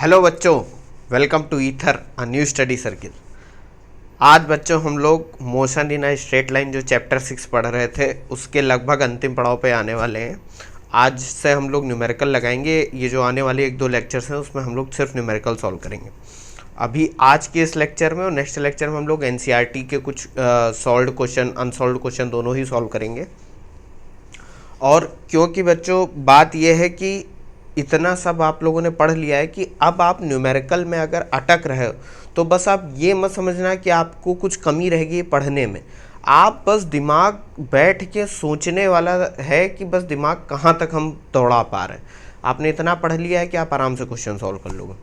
Hello बच्चों, welcome to ether a new study circle. आज बच्चों हम लोग motion in a straight line जो चैप्टर 6 पढ़ रहे थे उसके लगभग अंतिम पड़ाव पे आने वाले हैं। आज से हम लोग न्यूमेरिकल लगाएंगे। ये जो आने वाले 1-2 लेक्चर्स हैं उसमें हम लोग सिर्फ न्यूमेरिकल सॉल्व करेंगे। अभी आज के इस लेक्चर में और नेक्स्ट लेक्चर में हम लोग एनसीईआरटी के कुछ सॉल्व्ड क्वेश्चन, अनसॉल्व्ड क्वेश्चन दोनों ही सॉल्व करेंगे। और क्योंकि बच्चों बात यह है कि इतना सब आप लोगों ने पढ़ लिया है कि अब आप न्यूमेरिकल में अगर अटक रहे हो तो बस आप ये मत समझना कि आपको कुछ कमी रहेगी पढ़ने में। आप बस दिमाग बैठ के सोचने वाला है कि बस दिमाग कहाँ तक हम दौड़ा पा रहे हैं। आपने इतना पढ़ लिया है कि आप आराम से क्वेश्चन सॉल्व कर लोगे।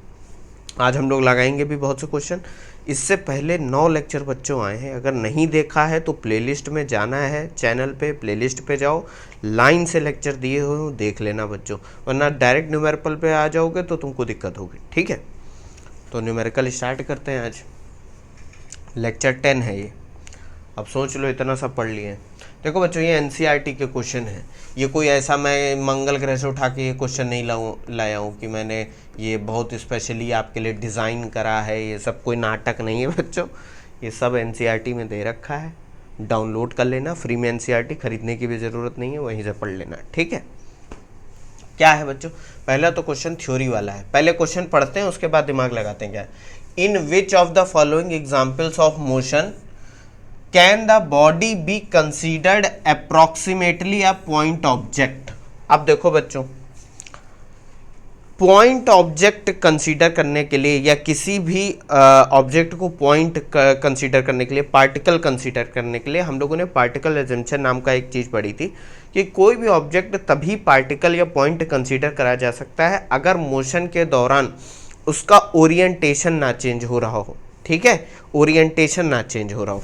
आज हम लोग लगाएंगे भी बहुत से क्वेश्चन। इससे पहले 9 लेक्चर बच्चों आए हैं। अगर नहीं देखा है तो प्लेलिस्ट में जाना है, चैनल पे प्लेलिस्ट पे जाओ, लाइन से लेक्चर दिए हुए हो देख लेना बच्चों, वरना डायरेक्ट न्यूमेरिकल पे आ जाओगे तो तुमको दिक्कत होगी। ठीक है, तो न्यूमेरिकल स्टार्ट करते हैं। आज लेक्चर 10 है ये। अब सोच लो इतना सब पढ़ लिए। देखो बच्चों, ये एनसीईआरटी के क्वेश्चन हैं। ये कोई ऐसा मैं मंगल ग्रह से उठा के ये क्वेश्चन नहीं लाया हूँ कि मैंने ये बहुत स्पेशली आपके लिए डिज़ाइन करा है। ये सब कोई नाटक नहीं है बच्चों, ये सब एनसीईआरटी में दे रखा है। डाउनलोड कर लेना फ्री में। एनसीईआरटी खरीदने की भी ज़रूरत नहीं है, वहीं से पढ़ लेना। ठीक है, क्या है बच्चों, पहला तो क्वेश्चन थ्योरी वाला है। पहले क्वेश्चन पढ़ते हैं, उसके बाद दिमाग लगाते हैं। क्या है, in which of the following examples of motion can the body be considered approximately a point object. अब देखो बच्चों, पॉइंट ऑब्जेक्ट कंसीडर करने के लिए या किसी भी ऑब्जेक्ट को पॉइंट कंसीडर करने के लिए, पार्टिकल कंसीडर करने के लिए हम लोगों ने पार्टिकल एजम्पशन नाम का एक चीज़ पढ़ी थी कि कोई भी ऑब्जेक्ट तभी पार्टिकल या पॉइंट कंसीडर करा जा सकता है अगर मोशन के दौरान उसका ओरिएंटेशन ना चेंज हो रहा हो। ठीक है, ओरिएंटेशन ना चेंज हो रहा हो।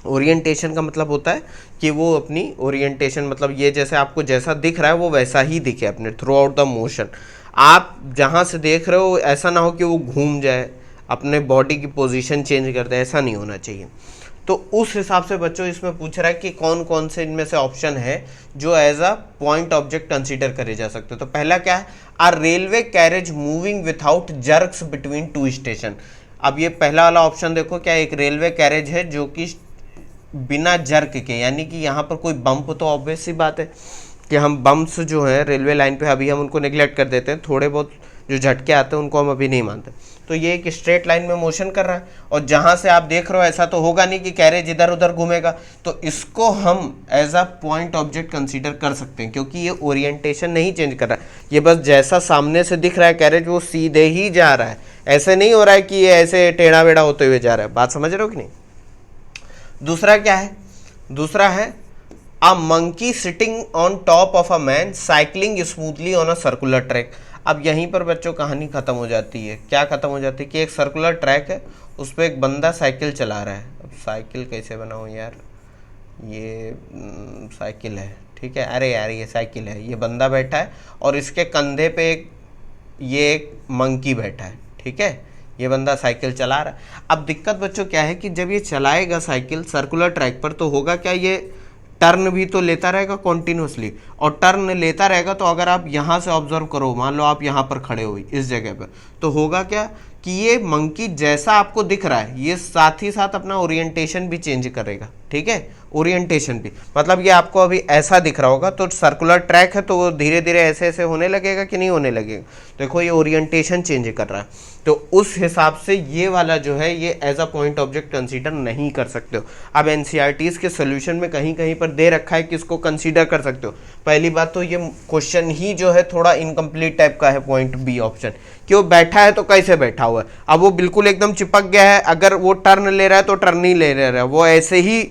ओरिएंटेशन का मतलब होता है कि वो अपनी ओरिएंटेशन, मतलब ये जैसे आपको जैसा दिख रहा है वो वैसा ही दिखे अपने थ्रू आउट द मोशन। आप जहाँ से देख रहे हो ऐसा ना हो कि वो घूम जाए, अपने बॉडी की पोजीशन चेंज कर दे, ऐसा नहीं होना चाहिए। तो उस हिसाब से बच्चों इसमें पूछ रहा है कि कौन कौन से इनमें से ऑप्शन है जो as a point object consider करे जा सकते। तो पहला क्या है, a railway carriage moving without jerks between 2 station. अब ये पहला वाला ऑप्शन देखो, क्या एक रेलवे कैरेज है जो कि बिना जर्क के, यानी कि यहाँ पर कोई बम्प, तो ऑब्वियस सी बात है कि हम बम्प्स जो है रेलवे लाइन पे अभी हम उनको नेग्लेक्ट कर देते हैं। थोड़े बहुत जो झटके आते हैं उनको हम अभी नहीं मानते। तो ये एक स्ट्रेट लाइन में मोशन कर रहा है और जहाँ से आप देख रहे हो ऐसा तो होगा नहीं कि कैरेज इधर उधर घूमेगा, तो इसको हम as a point object consider कर सकते हैं क्योंकि ये ओरिएंटेशन नहीं चेंज कर रहा है। ये बस जैसा सामने से दिख रहा है कैरेज वो सीधे ही जा रहा है, ऐसे नहीं हो रहा है कि ये ऐसे टेढ़ा बेढ़ा होते हुए जा रहा है। बात समझ रहे हो कि नहीं। दूसरा क्या है, दूसरा है a monkey sitting on top of a man cycling smoothly on a circular track. अब यहीं पर बच्चों कहानी खत्म हो जाती है। क्या खत्म हो जाती है कि एक सर्कुलर ट्रैक है, उस पर एक बंदा साइकिल चला रहा है। अब साइकिल कैसे बनाऊँ यार, ये साइकिल है, ठीक है, अरे यार ये साइकिल है, ये बंदा बैठा है और इसके कंधे पे एक मंकी बैठा है। ठीक है, ये बंदा साइकिल चला रहा है। अब दिक्कत बच्चों क्या है कि जब ये चलाएगा साइकिल सर्कुलर ट्रैक पर तो होगा क्या, ये टर्न भी तो लेता रहेगा कॉन्टिन्यूसली, और टर्न लेता रहेगा तो अगर आप यहाँ से ऑब्जर्व करो, मान लो आप यहाँ पर खड़े हो इस जगह पर, तो होगा क्या कि ये मंकी जैसा आपको दिख रहा है ये साथ ही साथ अपना ओरिएंटेशन भी चेंज करेगा। ठीक है, ओरिएंटेशन भी, मतलब ये आपको अभी ऐसा दिख रहा होगा तो सर्कुलर ट्रैक है तो वो धीरे धीरे ऐसे ऐसे होने लगेगा कि नहीं होने लगेगा। देखो ये ओरिएंटेशन चेंज कर रहा है, तो उस हिसाब से ये वाला जो है ये as a point object consider नहीं कर सकते हो। अब एनसीईआरटीज के सोल्यूशन में कहीं कहीं पर दे रखा है कि इसको कंसीडर कर सकते हो। पहली बात तो ये क्वेश्चन ही जो है थोड़ा इनकम्प्लीट टाइप का है, पॉइंट बी ऑप्शन। क्यों बैठा है तो कैसे बैठा हुआ है, अब वो बिल्कुल एकदम चिपक गया है, अगर वो टर्न ले रहा है तो टर्न नहीं ले रहा है, वो ऐसे ही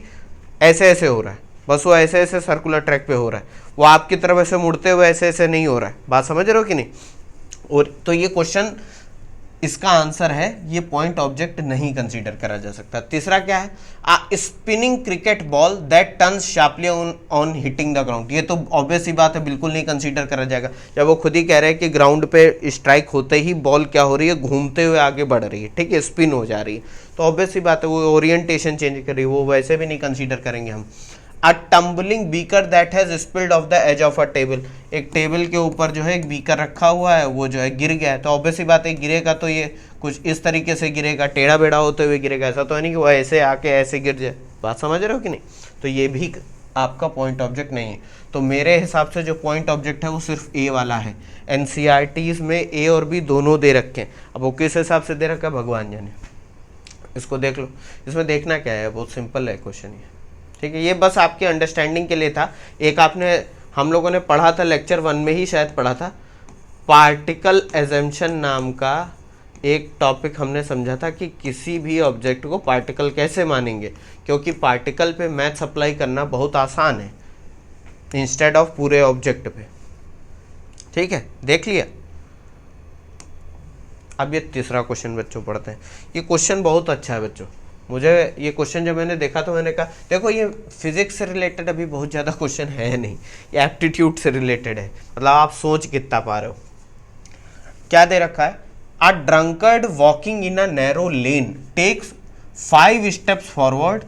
ऐसे ऐसे हो रहा है, बस वो ऐसे ऐसे सर्कुलर ट्रैक पे हो रहा है, वो आपकी तरफ ऐसे मुड़ते हुए ऐसे ऐसे नहीं हो रहा है। बात समझ रहे हो कि नहीं। और तो ये क्वेश्चन, इसका आंसर है ये पॉइंट ऑब्जेक्ट नहीं कंसीडर करा जा सकता। तीसरा क्या है, a spinning cricket ball that turns sharply on hitting the ground. ये तो ऑब्वियस सी बात है, बिल्कुल नहीं कंसीडर करा जाएगा जब वो खुद ही कह रहे हैं कि ग्राउंड पे स्ट्राइक होते ही बॉल क्या हो रही है, घूमते हुए आगे बढ़ रही है। ठीक है, स्पिन हो जा रही है, तो ऑब्वियस सी बात है वो ओरिएंटेशन चेंज कर रही है, वो वैसे भी नहीं कंसीडर करेंगे हम। A tumbling beaker that has spilled off the edge of a table, एक टेबल के ऊपर जो है एक बीकर रखा हुआ है, वो जो है गिर गया है, तो ऑब्वियसली बात है गिरेगा तो ये कुछ इस तरीके से गिरेगा, टेढ़ा बेढ़ा होते हुए गिरेगा, ऐसा तो है नहीं कि वो ऐसे आके ऐसे गिर जाए। बात समझ रहे हो कि नहीं? तो ये भी आपका पॉइंट ऑब्जेक्ट नहीं है। तो मेरे हिसाब से जो पॉइंट ऑब्जेक्ट है वो सिर्फ ए वाला है। एनसीईआरटीज में ए और बी दोनों दे रखे हैं, अब वो किस हिसाब से दे रखा है भगवान जाने। इसको देख लो, इसमें देखना क्या है, बहुत सिंपल है क्वेश्चन ये, ठीक है। ये बस आपकी अंडरस्टैंडिंग के लिए था। एक आपने हम लोगों ने पढ़ा था लेक्चर 1 में ही शायद पढ़ा था, पार्टिकल एजम्पशन नाम का एक टॉपिक हमने समझा था कि किसी भी ऑब्जेक्ट को पार्टिकल कैसे मानेंगे, क्योंकि पार्टिकल पे मैथ्स अप्लाई करना बहुत आसान है इंस्टेड ऑफ पूरे ऑब्जेक्ट पे, ठीक है, देख लिया। अब ये तीसरा क्वेश्चन बच्चों पढ़ते हैं। ये क्वेश्चन बहुत अच्छा है बच्चों, मुझे ये क्वेश्चन जब मैंने देखा तो मैंने कहा देखो ये फिजिक्स से रिलेटेड अभी बहुत ज़्यादा क्वेश्चन है नहीं, ये एप्टीट्यूड से रिलेटेड है, मतलब आप सोच कितना पा रहे हो। क्या दे रखा है, a drunkard walking in a narrow lane takes 5 steps forward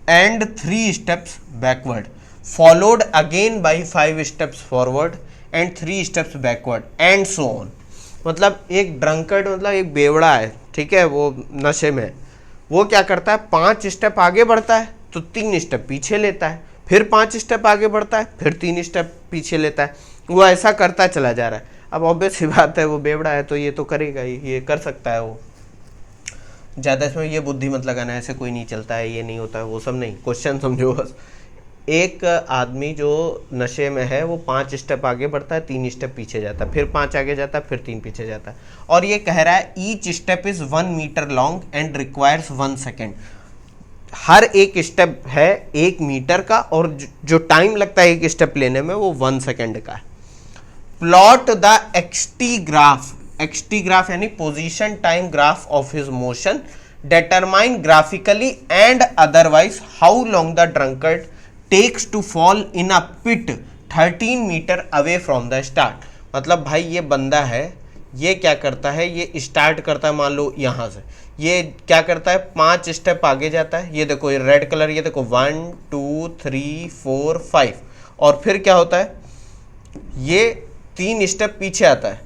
and 3 steps backward, followed again by 5 steps forward and 3 steps backward and so on. मतलब एक ड्रंकर्ड मतलब एक बेवड़ा है, ठीक है, वो नशे में, वो क्या करता है 5 स्टेप आगे बढ़ता है तो 3 स्टेप पीछे लेता है, फिर 5 स्टेप आगे बढ़ता है फिर 3 स्टेप पीछे लेता है, वो ऐसा करता चला जा रहा है। अब ऑब्वियस सी बात है वो बेवड़ा है तो ये तो करेगा ही, ये कर सकता है वो, ज़्यादा इसमें ये बुद्धि मत लगाना, ऐसे कोई नहीं चलता है, ये नहीं होता है, वो सब नहीं, क्वेश्चन समझो बस। एक आदमी जो नशे में है वो 5 स्टेप आगे बढ़ता है 3 स्टेप पीछे जाता है, फिर 5 आगे जाता है फिर 3 पीछे जाता है, और ये कह रहा है each step is 1 metre long and requires 1 second. हर एक स्टेप है 1 मीटर का और जो टाइम लगता है एक स्टेप लेने में वो 1 सेकेंड का है। प्लॉट द एक्सटी ग्राफ यानी position time graph of his motion, determine graphically and otherwise how long the drunkard takes to fall in a pit 13 metre away from the start. मतलब भाई ये बंदा है, ये क्या करता है, ये स्टार्ट करता है मान लो यहाँ से, ये क्या करता है 5 स्टेप आगे जाता है, ये देखो ये रेड कलर, ये देखो 1 2 3 4 5, और फिर क्या होता है ये 3 स्टेप पीछे आता है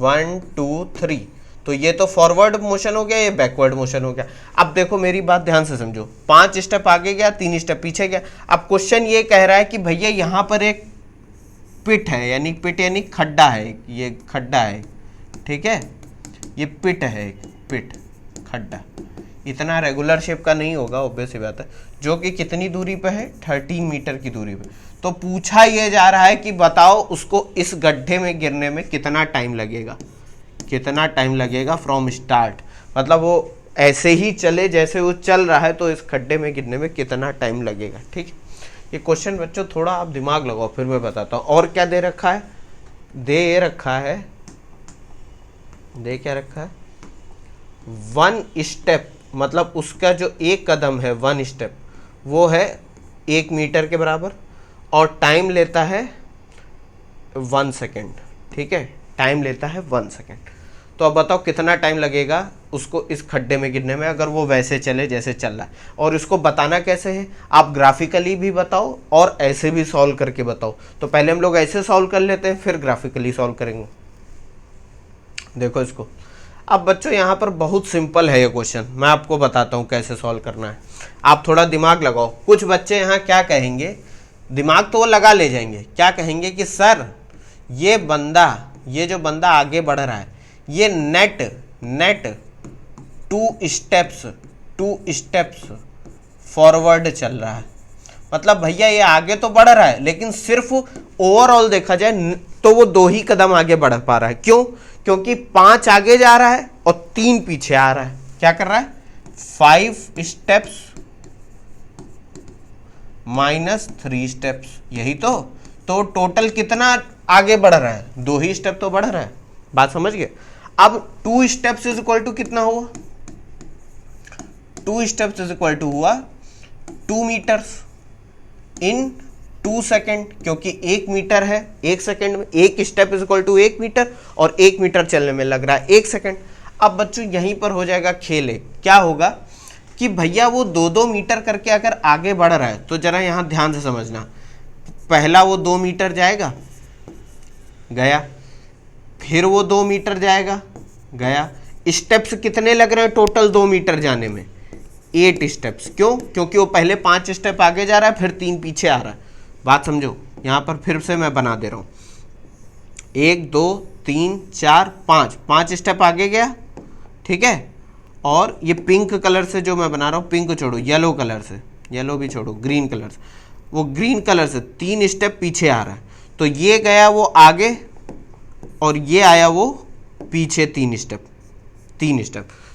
1 2 3, तो ये तो फॉरवर्ड मोशन हो गया, ये बैकवर्ड मोशन हो गया। अब देखो मेरी बात ध्यान से समझो, 5 स्टेप आगे गया 3 स्टेप पीछे गया। अब क्वेश्चन ये कह रहा है कि भैया यहाँ पर एक पिट है, यानी पिट यानी खड्डा है, ये खड्डा है, ठीक है, ये पिट है, पिट खड्डा इतना रेगुलर शेप का नहीं होगा ऑब्वियस सी बात है, जो कि कितनी दूरी पे है 13 मीटर की दूरी पे। तो पूछा ये जा रहा है कि बताओ उसको इस गड्ढे में गिरने में कितना टाइम लगेगा, कितना टाइम लगेगा फ्रॉम स्टार्ट, मतलब वो ऐसे ही चले जैसे वो चल रहा है तो इस खड्डे में गिरने में कितना टाइम लगेगा, ठीक। ये क्वेश्चन बच्चों थोड़ा आप दिमाग लगाओ फिर मैं बताता हूँ। और क्या दे रखा है, दे रखा है, दे क्या रखा है 1 स्टेप, मतलब उसका जो एक कदम है 1 स्टेप वो है 1 मीटर के बराबर और टाइम लेता है 1 सेकेंड, ठीक है, टाइम लेता है 1 सेकेंड। तो अब बताओ कितना टाइम लगेगा उसको इस खड्डे में गिरने में अगर वो वैसे चले जैसे चल रहा है। और इसको बताना कैसे है, आप ग्राफिकली भी बताओ और ऐसे भी सॉल्व करके बताओ। तो पहले हम लोग ऐसे सॉल्व कर लेते हैं फिर ग्राफिकली सॉल्व करेंगे। देखो इसको, अब बच्चों यहाँ पर बहुत सिंपल है ये क्वेश्चन, मैं आपको बताता हूँ कैसे सॉल्व करना है, आप थोड़ा दिमाग लगाओ। कुछ बच्चे यहाँ क्या कहेंगे, दिमाग तो वो लगा ले जाएंगे, क्या कहेंगे कि सर ये बंदा, ये जो बंदा आगे बढ़ रहा है ये नेट 2 स्टेप्स फॉरवर्ड चल रहा है। मतलब भैया ये आगे तो बढ़ रहा है लेकिन सिर्फ ओवरऑल देखा जाए तो वो 2 ही कदम आगे बढ़ पा रहा है। क्यों? क्योंकि 5 आगे जा रहा है और 3 पीछे आ रहा है। क्या कर रहा है 5 स्टेप्स माइनस 3 स्टेप्स, यही तो टोटल कितना आगे बढ़ रहा है, 2 ही स्टेप तो बढ़ रहा है। बात समझ गए। अब 2 स्टेप्स इज इक्वल टू कितना हुआ, 2 स्टेप्स इज इक्वल टू हुआ 2 मीटर्स इन 2 सेकेंड, क्योंकि 1 मीटर है 1 सेकेंड में, 1 step is equal to 1 metre और 1 मीटर चलने में लग रहा है 1 सेकेंड। अब बच्चों यहीं पर हो जाएगा खेल, क्या होगा कि भैया वो 2-2 मीटर करके अगर आगे बढ़ रहा है तो जरा यहाँ ध्यान से समझना, पहला वो 2 मीटर जाएगा, गया, फिर वो 2 मीटर जाएगा, गया। स्टेप्स कितने लग रहे हैं टोटल 2 मीटर जाने में? 8 स्टेप्स। क्यों? क्योंकि वो पहले 5 स्टेप आगे जा रहा है, फिर 3 पीछे आ रहा है। बात समझो, यहाँ पर फिर से मैं बना दे रहा हूँ, 1 2 3 4 5 स्टेप आगे गया, ठीक है। और ये पिंक कलर से जो मैं बना रहा हूँ, पिंक छोड़ो, येलो कलर से, येलो भी छोड़ो, ग्रीन कलर से, वो ग्रीन कलर से 3 स्टेप पीछे आ रहा है। तो ये गया वो आगे और ये आया वो पीछे 3 स्टेप।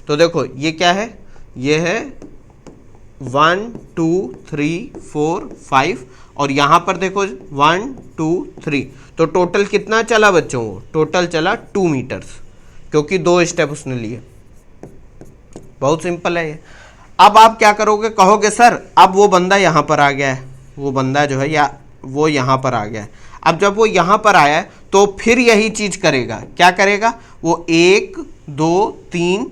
तो देखो ये क्या है, ये है 1 2 3 4 5 और यहाँ पर देखो 1 2 3। तो टोटल कितना चला बच्चों? वो टोटल चला 2 मीटर्स, क्योंकि 2 स्टेप उसने लिए। बहुत सिंपल है ये। अब आप क्या करोगे? कहोगे सर अब वो बंदा यहाँ पर आ गया है, वो बंदा जो है या वो यहाँ पर आ गया है। अब जब वो यहाँ पर आया है तो फिर यही चीज करेगा। क्या करेगा? वो 1 2 3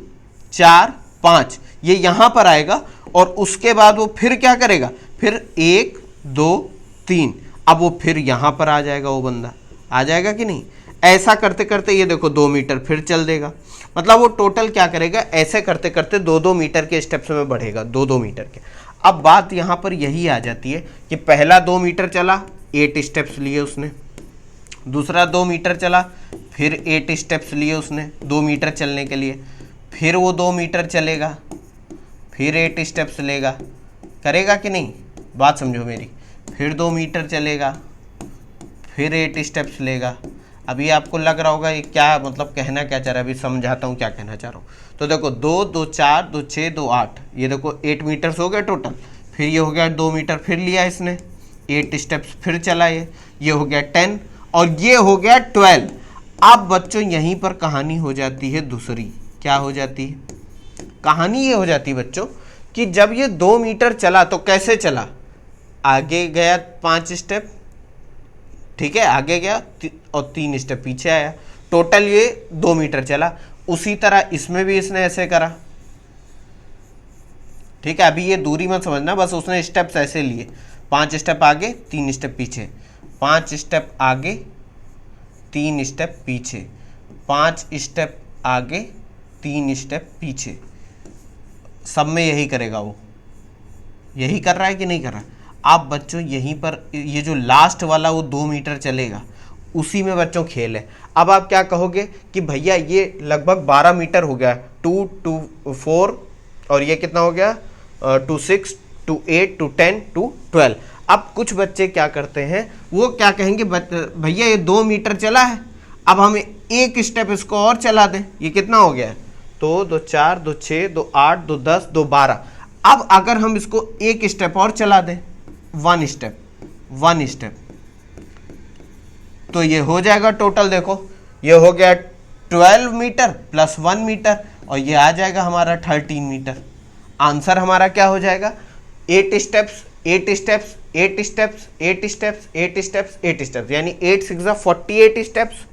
4 5 ये यहाँ पर आएगा और उसके बाद वो फिर क्या करेगा? फिर 1 2 3, अब वो फिर यहाँ पर आ जाएगा, वो बंदा आ जाएगा कि नहीं? ऐसा करते करते ये देखो 2 मीटर फिर चल देगा। मतलब वो टोटल क्या करेगा? ऐसे करते करते 2-2 मीटर के स्टेप्स में बढ़ेगा, 2-2 मीटर के। अब बात यहाँ पर यही आ जाती है कि पहला 2 मीटर चला, 8 स्टेप्स लिए उसने, दूसरा 2 मीटर चला, फिर 8 स्टेप्स लिए उसने 2 मीटर चलने के लिए, फिर वो 2 मीटर चलेगा, फिर 8 स्टेप्स लेगा, करेगा कि नहीं? बात समझो मेरी। फिर 2 मीटर चलेगा, फिर 8 स्टेप्स लेगा। अभी आपको लग रहा होगा ये क्या मतलब कहना क्या चाह रहा है, अभी समझाता हूँ क्या कहना चाह रहा हूँ। तो देखो 2 2 4 2 6 2 8, ये देखो 8 मीटर्स हो गए टोटल। फिर ये हो गया 2 मीटर फिर लिया इसने, 8 स्टेप्स फिर चला, ये हो गया 10 और ये हो गया 12। अब बच्चों यहीं पर कहानी हो जाती है दूसरी। क्या हो जाती है कहानी? ये हो जाती है बच्चों कि जब ये 2 मीटर चला तो कैसे चला? आगे गया 5 स्टेप, ठीक है, आगे गया और 3 स्टेप पीछे आया, टोटल ये 2 मीटर चला। उसी तरह इसमें भी इसने ऐसे करा, ठीक है। अभी ये दूरी मत समझना, बस उसने स्टेप्स ऐसे लिए, 5 स्टेप आगे 3 स्टेप पीछे, 5 स्टेप आगे 3 स्टेप पीछे, 5 स्टेप आगे 3 स्टेप पीछे। सब में यही करेगा, वो यही कर रहा है कि नहीं कर रहा? आप बच्चों यहीं पर ये जो लास्ट वाला वो 2 मीटर चलेगा, उसी में बच्चों खेल है। अब आप क्या कहोगे कि भैया ये लगभग 12 मीटर हो गया, 2 2 4 और ये कितना हो गया 2 6 2 8 2 10 2 12। अब कुछ बच्चे क्या करते हैं, वो क्या कहेंगे भैया ये 2 मीटर चला है, अब हम एक स्टेप इसको और चला दें। ये कितना हो गया? 2 2 4 2 6 2 8 2 10 2 12। अब अगर हम इसको एक स्टेप और चला दें, 1 स्टेप, तो ये हो जाएगा टोटल। देखो ये हो गया 12 मीटर प्लस 1 मीटर और ये आ जाएगा हमारा 13 मीटर। आंसर हमारा क्या हो जाएगा? 8 steps 8 steps 8 steps 8 steps 8 steps 8 steps, यानी 8 6 48 स्टेप्स।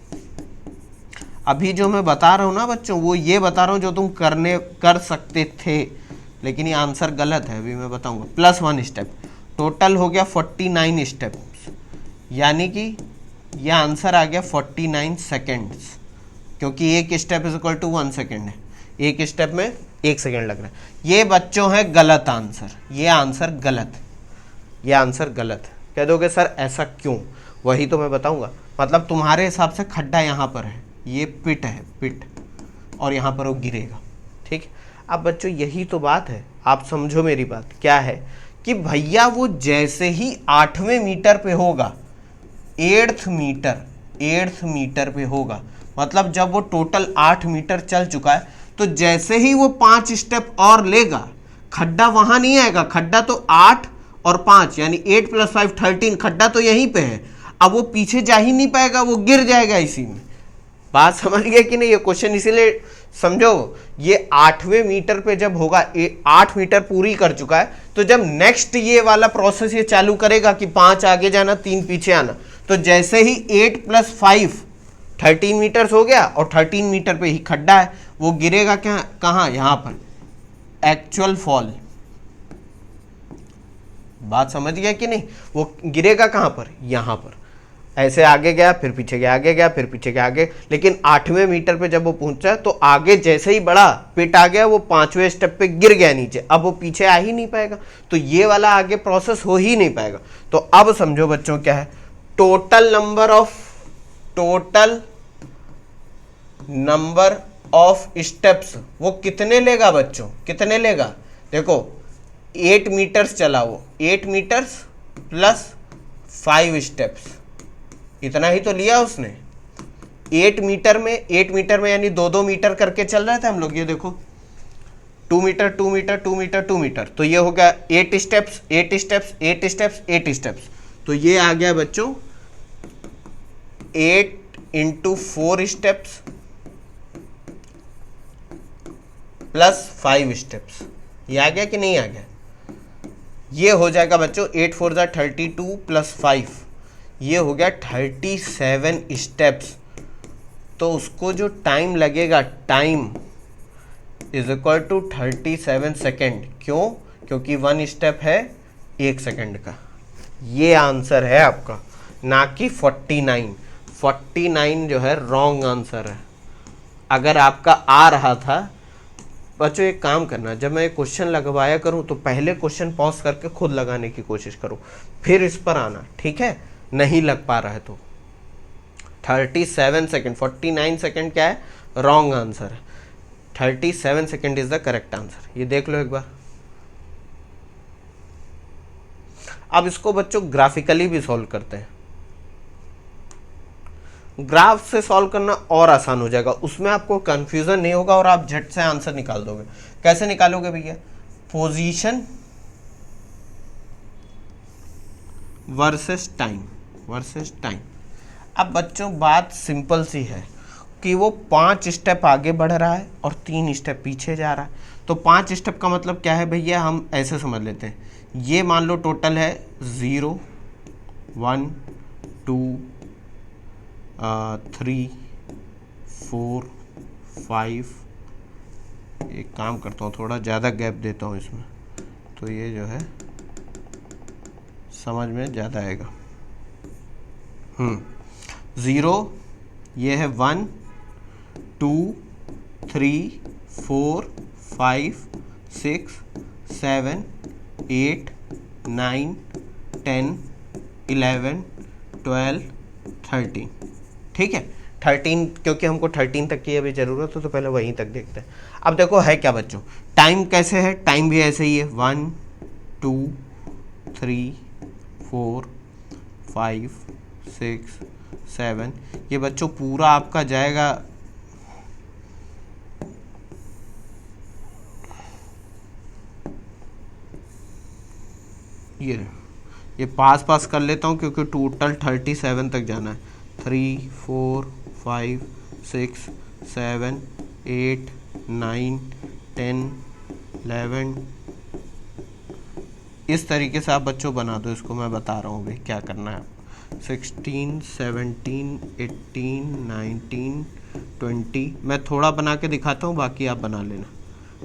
अभी जो मैं बता रहा हूँ ना बच्चों, वो ये बता रहा हूँ जो तुम कर सकते थे, लेकिन ये आंसर गलत है, अभी मैं बताऊंगा। प्लस 1 स्टेप, टोटल हो गया 49 स्टेप्स, यानी कि यह आंसर आ गया 49 सेकेंड्स, क्योंकि एक step is equal to 1 second है, एक स्टेप में 1 सेकेंड लग रहा है। ये बच्चों है गलत आंसर, ये आंसर गलत, ये आंसर गलत। कह दोगे सर ऐसा क्यों? वही तो मैं बताऊंगा। मतलब तुम्हारे हिसाब से खड्डा यहाँ पर है, ये पिट है, पिट, और यहाँ पर वो गिरेगा, ठीक। अब बच्चों यही तो बात है, आप समझो मेरी बात। क्या है कि भैया वो जैसे ही 8वें मीटर पे होगा, 8th मीटर पे होगा, मतलब जब वो टोटल 8 मीटर चल चुका है, तो जैसे ही वो 5 स्टेप और लेगा, खड्डा वहां नहीं आएगा। खड्डा तो 8 और 5 यानी 8 + 5 13, खड्डा तो यहीं पे है। अब वो पीछे जा ही नहीं पाएगा, वो गिर जाएगा इसी में। बात समझ गए कि नहीं? ये क्वेश्चन इसीलिए समझो, ये 8वें मीटर पे जब होगा, 8 मीटर पूरी कर चुका है, तो जब नेक्स्ट ये वाला प्रोसेस ये चालू करेगा कि 5 आगे जाना 3 पीछे आना, तो जैसे ही 8 + 5 13 मीटर्स हो गया और 13 मीटर पे ही खड्डा है, वो गिरेगा क्या? कहाँ? यहाँ पर एक्चुअल फॉल, बात समझ गया कि नहीं? वो गिरेगा कहाँ पर, यहाँ पर, ऐसे आगे गया फिर पीछे गया, आगे गया फिर पीछे गया, आगे, लेकिन 8वें मीटर पे जब वो पहुंचा तो आगे जैसे ही बढ़ा पिट आ गया, वो 5वें स्टेप पे गिर गया नीचे, अब वो पीछे आ ही नहीं पाएगा, तो ये वाला आगे प्रोसेस हो ही नहीं पाएगा। तो अब समझो बच्चों क्या है, टोटल नंबर ऑफ स्टेप्स वो कितने लेगा बच्चों, कितने लेगा? देखो 8 मीटर्स चला वो, 8 मीटर्स प्लस 5 स्टेप्स, इतना ही तो लिया उसने। 8 मीटर में यानी 2-2 मीटर करके चल रहे थे हम लोग, ये देखो 2 मीटर 2 मीटर 2 मीटर 2 मीटर, तो ये हो गया 8 स्टेप्स 8 स्टेप्स 8 स्टेप्स 8 स्टेप्स, तो ये आ गया बच्चों 8 × 4 स्टेप्स प्लस 5 स्टेप्स, ये आ गया कि नहीं आ गया? ये हो जाएगा बच्चों 8 4 ज़ा 32 प्लस 5, ये हो गया 37 स्टेप्स। तो उसको जो टाइम लगेगा, time is equal to 37 second. क्यों? क्योंकि 1 स्टेप है 1 सेकेंड का। ये आंसर है आपका, ना कि 49। 49 जो है रॉन्ग आंसर है। अगर आपका आ रहा था, बच्चों एक काम करना, जब मैं क्वेश्चन लगवाया करूं तो पहले क्वेश्चन पॉज करके खुद लगाने की कोशिश करो, फिर इस पर आना, ठीक है? नहीं लग पा रहा है तो 37 सेकेंड, 49 सेकेंड क्या है? रॉन्ग आंसर है। 37 second is the correct answer. ये देख लो एक बार। अब इसको बच्चों ग्राफिकली भी सॉल्व करते हैं। ग्राफ से सॉल्व करना और आसान हो जाएगा, उसमें आपको कंफ्यूजन नहीं होगा और आप झट से आंसर निकाल दोगे। कैसे निकालोगे भैया? Position versus time. अब बच्चों बात सिंपल सी है कि वो 5 स्टेप आगे बढ़ रहा है और 3 स्टेप पीछे जा रहा है। तो 5 स्टेप का मतलब क्या है भैया? हम ऐसे समझ लेते हैं, ये मान लो टोटल है 0 1 2 3 4 5। एक काम करता हूँ, थोड़ा ज़्यादा गैप देता हूँ इसमें, तो ये जो है समझ में ज़्यादा आएगा। 0, ये है 1 2 3 4 5 6 7 8 9 10 11 12 13। ठीक है, 13, क्योंकि हमको 13 तक की अभी ज़रूरत है तो पहले वहीं तक देखते हैं। अब देखो है क्या बच्चों, टाइम कैसे है? टाइम भी ऐसे ही है, 1 2 3 4 5 6 7। ये बच्चों पूरा आपका जाएगा ये पास कर लेता हूँ क्योंकि टोटल 37 तक जाना है। 3 4 5 6 7 8 9 10 11। इस तरीके से आप बच्चों बना दो इसको, मैं बता रहा हूँ भाई क्या करना है। 16 17 18 19 20। मैं थोड़ा बना के दिखाता हूँ, बाकी आप बना लेना।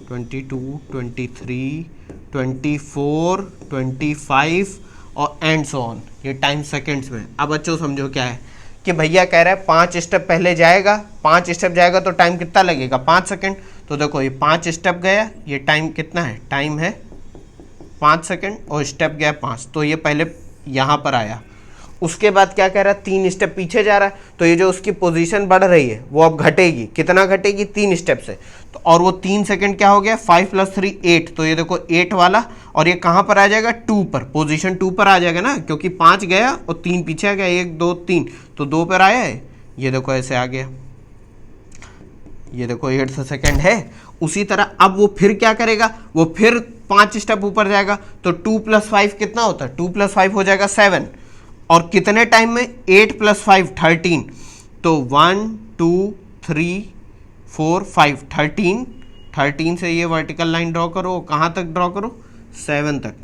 22 23 24 25 और एंड सो ऑन। ये टाइम सेकेंड्स में। अब बच्चों समझो क्या है कि भैया कह रहा है 5 स्टेप पहले जाएगा, 5 स्टेप जाएगा तो टाइम कितना लगेगा? 5 सेकेंड। तो देखो ये 5 स्टेप गया, ये टाइम कितना है? टाइम है 5 सेकेंड, और स्टेप गया 5, तो ये पहले यहाँ पर आया। उसके बाद क्या कह रहा है? 3 स्टेप पीछे जा रहा है, तो ये जो उसकी पोजीशन बढ़ रही है वो अब घटेगी। कितना घटेगी? 3 स्टेप से। तो और वो 3 सेकेंड क्या हो गया? 5 + 3 8। तो ये देखो 8 वाला, और ये कहाँ पर आ जाएगा? 2 पर, पोजीशन 2 पर आ जाएगा ना, क्योंकि 5 गया और 3 पीछे आ गया, 1 2 3, तो 2 पर आया है। ये देखो ऐसे आ गया, ये देखो 8 सेकेंड है। उसी तरह अब वो फिर क्या करेगा? वो फिर 5 स्टेप ऊपर जाएगा, तो 2 + 5 कितना होता है? 2 + 5 हो जाएगा 7। और कितने टाइम में? 8 + 5 13। तो 1 2 3 4 5 13 से ये वर्टिकल लाइन ड्रॉ करो। कहाँ तक ड्रॉ करो? 7 तक।